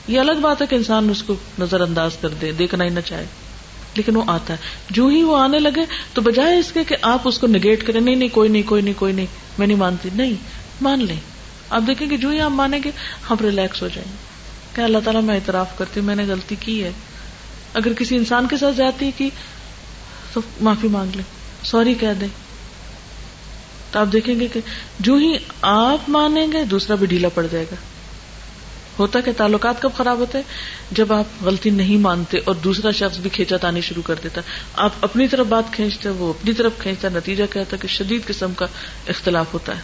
یہ الگ بات ہے کہ انسان اس کو نظر انداز کر دے, دیکھنا ہی نہ چاہے, لیکن وہ آتا ہے. جو ہی وہ آنے لگے تو بجائے اس کے کہ آپ اس کو نگیٹ کریں, نہیں کوئی نہیں میں نہیں مانتی, نہیں, مان لیں. آپ دیکھیں کہ جو ہی آپ مانیں گے ہم ریلیکس ہو جائیں گے کہ اللہ تعالیٰ میں اعتراف کرتی ہوں, میں نے غلطی کی ہے. اگر کسی انسان کے ساتھ زیادتی کی تو معافی مانگ لیں, سوری کہہ دیں. تو آپ دیکھیں گے کہ جو ہی آپ مانیں گے دوسرا بھی ڈھیلا پڑ جائے گا. ہوتا کہ تعلقات کب خراب ہوتے ہیں, جب آپ غلطی نہیں مانتے اور دوسرا شخص بھی کھینچا تانی شروع کر دیتا ہے. آپ اپنی طرف بات کھینچتے, وہ اپنی طرف کھینچتا, نتیجہ کیا ہوتا ہے کہ شدید قسم کا اختلاف ہوتا ہے,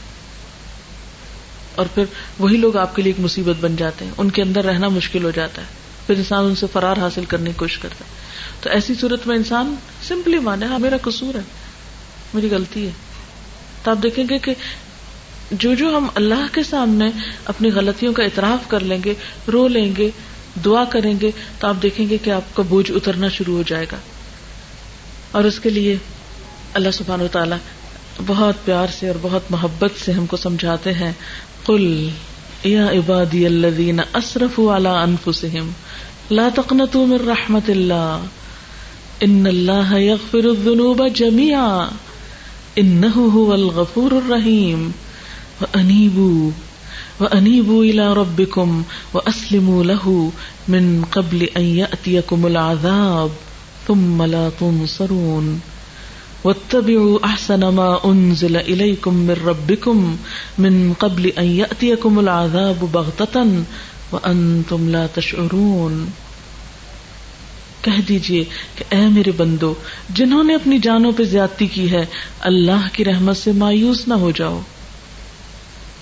اور پھر وہی لوگ آپ کے لیے ایک مصیبت بن جاتے ہیں, ان کے اندر رہنا مشکل ہو جاتا ہے, پھر انسان ان سے فرار حاصل کرنے کی کوشش کرتا ہے. تو ایسی صورت میں انسان سمپلی مانے, ہاں میرا قصور ہے, میری غلطی ہے. تو آپ دیکھیں گے کہ جو ہم اللہ کے سامنے اپنی غلطیوں کا اعتراف کر لیں گے، رو لیں گے، دعا کریں گے، تو آپ دیکھیں گے کہ آپ کا بوجھ اترنا شروع ہو جائے گا. اور اس کے لیے اللہ سبحانہ و تعالی بہت پیار سے اور بہت محبت سے ہم کو سمجھاتے ہیں، قل یا عبادی الذین اسرفوا علی انفسہم لا تقنطوا من رحمت اللہ ان اللہ یغفر الذنوب جميعا انہ هو الغفور الرحیم وانیبوا الی ربکم واسلموا له من قبل ان یأتیکم العذاب ثم لا تنصرون واتبعوا احسن ما انزل الیکم من ربکم من قبل ان یأتیکم العذاب بغتۃ وانتم لا تشعرون. کہہ دیجئے کہ اے میرے بندو جنہوں نے اپنی جانوں پہ زیادتی کی ہے، اللہ کی رحمت سے مایوس نہ ہو جاؤ.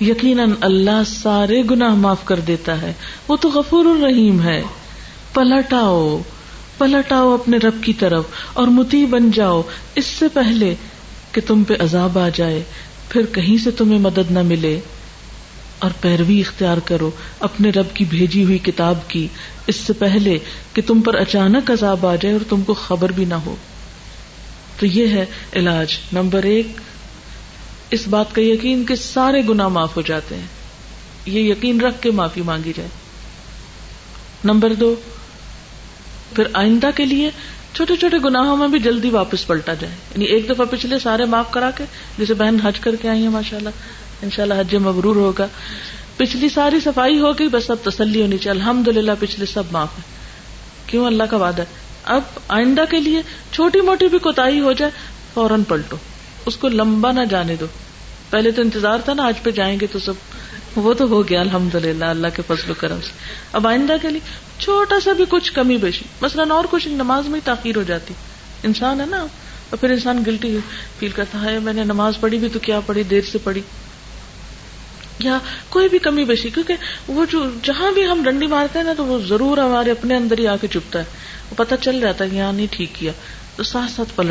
یقیناً اللہ سارے گناہ معاف کر دیتا ہے، وہ تو غفور الرحیم ہے. پلٹ آؤ اپنے رب کی طرف اور مطیع بن جاؤ اس سے پہلے کہ تم پہ عذاب آ جائے، پھر کہیں سے تمہیں مدد نہ ملے. اور پیروی اختیار کرو اپنے رب کی بھیجی ہوئی کتاب کی اس سے پہلے کہ تم پر اچانک عذاب آ جائے اور تم کو خبر بھی نہ ہو. تو یہ ہے علاج. نمبر 1 اس بات کا یقین کہ سارے گناہ معاف ہو جاتے ہیں، یہ یقین رکھ کے معافی مانگی جائے. نمبر 2 پھر آئندہ کے لیے چھوٹے چھوٹے گناہوں میں بھی جلدی واپس پلٹا جائے. یعنی ایک دفعہ پچھلے سارے معاف کرا کے، جیسے بہن حج کر کے آئی ہیں ماشاءاللہ، انشاءاللہ حج مبرور ہوگا، پچھلی ساری صفائی ہو گئی، بس اب تسلی ہونی چاہیے الحمدللہ پچھلے سب معاف ہے. کیوں؟ اللہ کا وعدہ ہے. اب آئندہ کے لیے چھوٹی موٹی بھی کوتاہی ہو جائے فوراً پلٹو، اس کو لمبا نہ جانے دو. پہلے تو انتظار تھا نا آج پہ جائیں گے تو سب، وہ تو ہو گیا الحمدللہ اللہ کے فضل و کرم سے. اب آئندہ کے لیے چھوٹا سا بھی کچھ کمی بیشی، مثلاً اور کچھ نماز میں ہی تاخیر ہو جاتی، انسان ہے نا، اور پھر انسان گلٹی فیل کرتا ہے میں نے نماز پڑھی بھی تو کیا پڑھی، دیر سے پڑھی، یا کوئی بھی کمی بیشی. کیونکہ وہ جو جہاں بھی ہم ڈنڈی مارتے ہیں نا تو وہ ضرور ہمارے اپنے اندر ہی آ کے چپتا ہے، وہ پتہ چل جاتا ہے کہ یہاں نہیں ٹھیک کیا. تو ساتھ ساتھ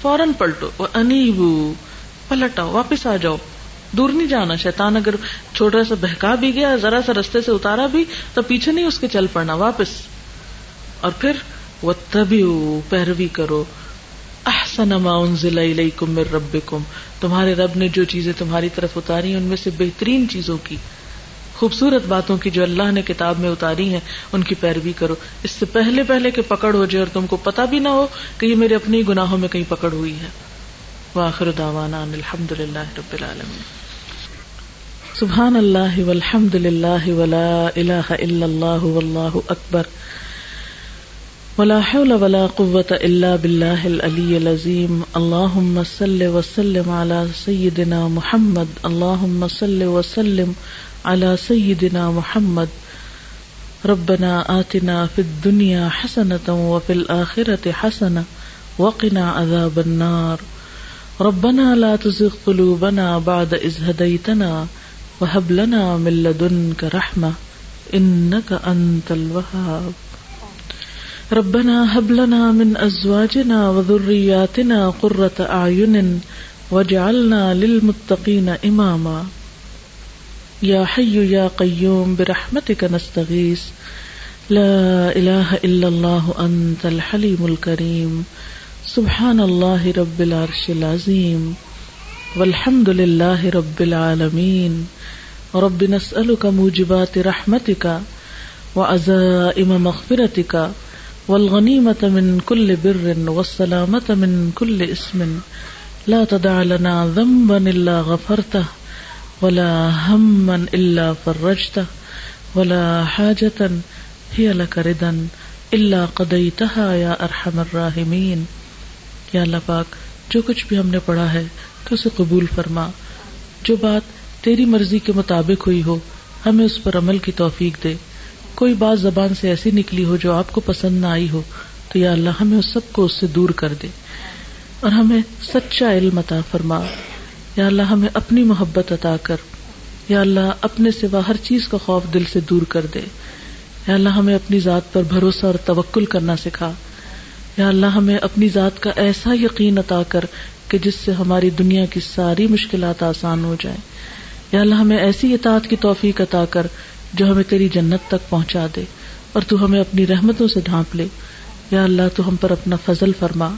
فوراً پلٹو. وانیبوا، پلٹ آؤ، واپس آ جاؤ، دور نہیں جانا. شیطان اگر چھوٹا سا بہکا بھی گیا، ذرا سا رستے سے اتارا بھی، تو پیچھے نہیں اس کے چل پڑنا، واپس. اور پھر واتبعوا، پیروی کرو، احسن ما انزل الیکم من ربکم، تمہارے رب نے جو چیزیں تمہاری طرف اتاری ہیں ان میں سے بہترین چیزوں کی، خوبصورت باتوں کی جو اللہ نے کتاب میں اتاری ہیں ان کی پیروی کرو، اس سے پہلے کہ پکڑ ہو جائے اور تم کو پتہ بھی نہ ہو کہ یہ میرے اپنے گناہوں میں کہیں پکڑ ہوئی ہے. وآخر دعوانا ان الحمدللہ رب العالمین. سبحان اللہ والحمد للہ ولا الہ الا اللہ واللہ اکبر ولا حول ولا قوة الا باللہ العلی العظیم. اللہم صل وسلم علی سیدنا محمد، اللہم صل وسلم علی سیدنا محمد. ربنا آتنا فی الدنیا حسنة وفی الآخرة حسنة وقنا عذاب النار. ربنا لا تزغ قلوبنا بعد إذ هديتنا وهب لنا من لدنك رحمة إنك أنت الوهاب. ربنا هب لنا من أزواجنا وذرياتنا قرة أعين واجعلنا للمتقين إماما. يا حي يا قيوم برحمتك نستغيث لا إله إلا الله أنت الحليم الكريم. سبحان اللہ رب العرش العظیم والحمد للہ رب العالمین. رب نسألک موجبات رحمتک وعزائم مغفرتک والغنیمۃ من کل بر والسلامۃ من کل اسم لا تدع لنا ذنبا الا غفرتہ ولا ہما الا فرجتہ ولا حاجۃ ہی لک رضا الا قضیتها یا ارحم الراحمین. یا اللہ پاک جو کچھ بھی ہم نے پڑھا ہے تو اسے قبول فرما، جو بات تیری مرضی کے مطابق ہوئی ہو ہمیں اس پر عمل کی توفیق دے. کوئی بات زبان سے ایسی نکلی ہو جو آپ کو پسند نہ آئی ہو تو یا اللہ ہمیں اس سب کو اس سے دور کر دے اور ہمیں سچا علم عطا فرما. یا اللہ ہمیں اپنی محبت عطا کر. یا اللہ اپنے سوا ہر چیز کا خوف دل سے دور کر دے. یا اللہ ہمیں اپنی ذات پر بھروسہ اور توکل کرنا سکھا. یا اللہ ہمیں اپنی ذات کا ایسا یقین عطا کر کہ جس سے ہماری دنیا کی ساری مشکلات آسان ہو جائیں. یا اللہ ہمیں ایسی اطاعت کی توفیق عطا کر جو ہمیں تیری جنت تک پہنچا دے، اور تو ہمیں اپنی رحمتوں سے ڈھانپ لے. یا اللہ تو ہم پر اپنا فضل فرما.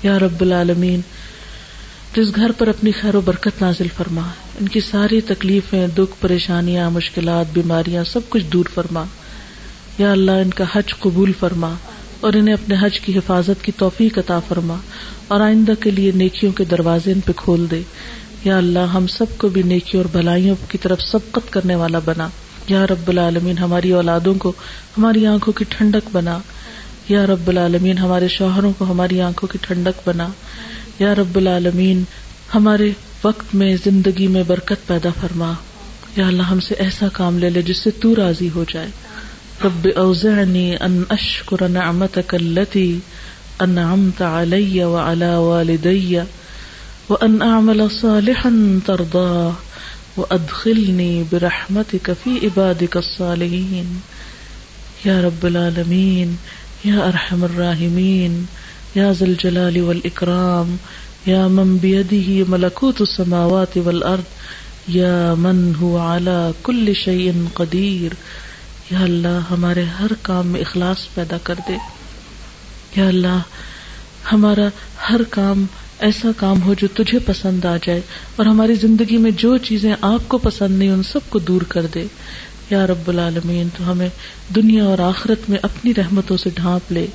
یا رب العالمین جس گھر پر اپنی خیر و برکت نازل فرما، ان کی ساری تکلیفیں، دکھ، پریشانیاں، مشکلات، بیماریاں سب کچھ دور فرما. یا اللہ ان کا حج قبول فرما اور انہیں اپنے حج کی حفاظت کی توفیق عطا فرما، اور آئندہ کے لیے نیکیوں کے دروازے ان پہ کھول دے. یا اللہ ہم سب کو بھی نیکیوں اور بھلائیوں کی طرف سبقت کرنے والا بنا. یا رب العالمین ہماری اولادوں کو ہماری آنکھوں کی ٹھنڈک بنا. یا رب العالمین ہمارے شوہروں کو ہماری آنکھوں کی ٹھنڈک بنا. یا رب العالمین ہمارے وقت میں، زندگی میں برکت پیدا فرما. یا اللہ ہم سے ایسا کام لے لے جس سے تو راضی ہو جائے. رب اوزعنی ان اشکر نعمتک التی انعمت علی وعلی والدی وان اعمل صالحا ترضاه وادخلنی برحمتک فی عبادک الصالحین. یا رب العالمین یا ارحم الراحمین یا ذا الجلال والاکرام یا من بیدہ ملکوت السماوات والارض یا من هو علی کل شیء قدیر. یا اللہ ہمارے ہر کام میں اخلاص پیدا کر دے. یا اللہ ہمارا ہر کام ایسا کام ہو جو تجھے پسند آ جائے، اور ہماری زندگی میں جو چیزیں آپ کو پسند نہیں ان سب کو دور کر دے. یا رب العالمین تو ہمیں دنیا اور آخرت میں اپنی رحمتوں سے ڈھانپ لے.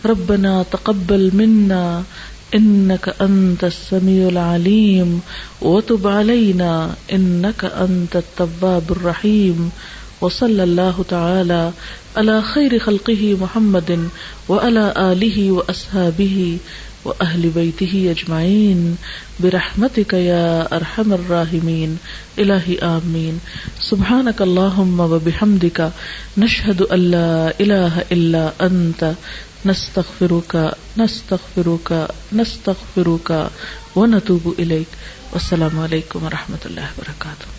ربنا تقبل منا انک انت السمیع العلیم وتب علینا انک انت التواب الرحیم. وصلی اللہ تعالی علی خیر خلقہ محمد وعلی آلہ واصحابہ وأهل بيته أجمعين برحمتك يا أرحم الراحمين. إلهي آمين. سبحانك اللهم وبحمدك نشهد أن لا إله إلا أنت نستغفرك ونتوب إليك. والسلام عليكم ورحمة الله وبركاته.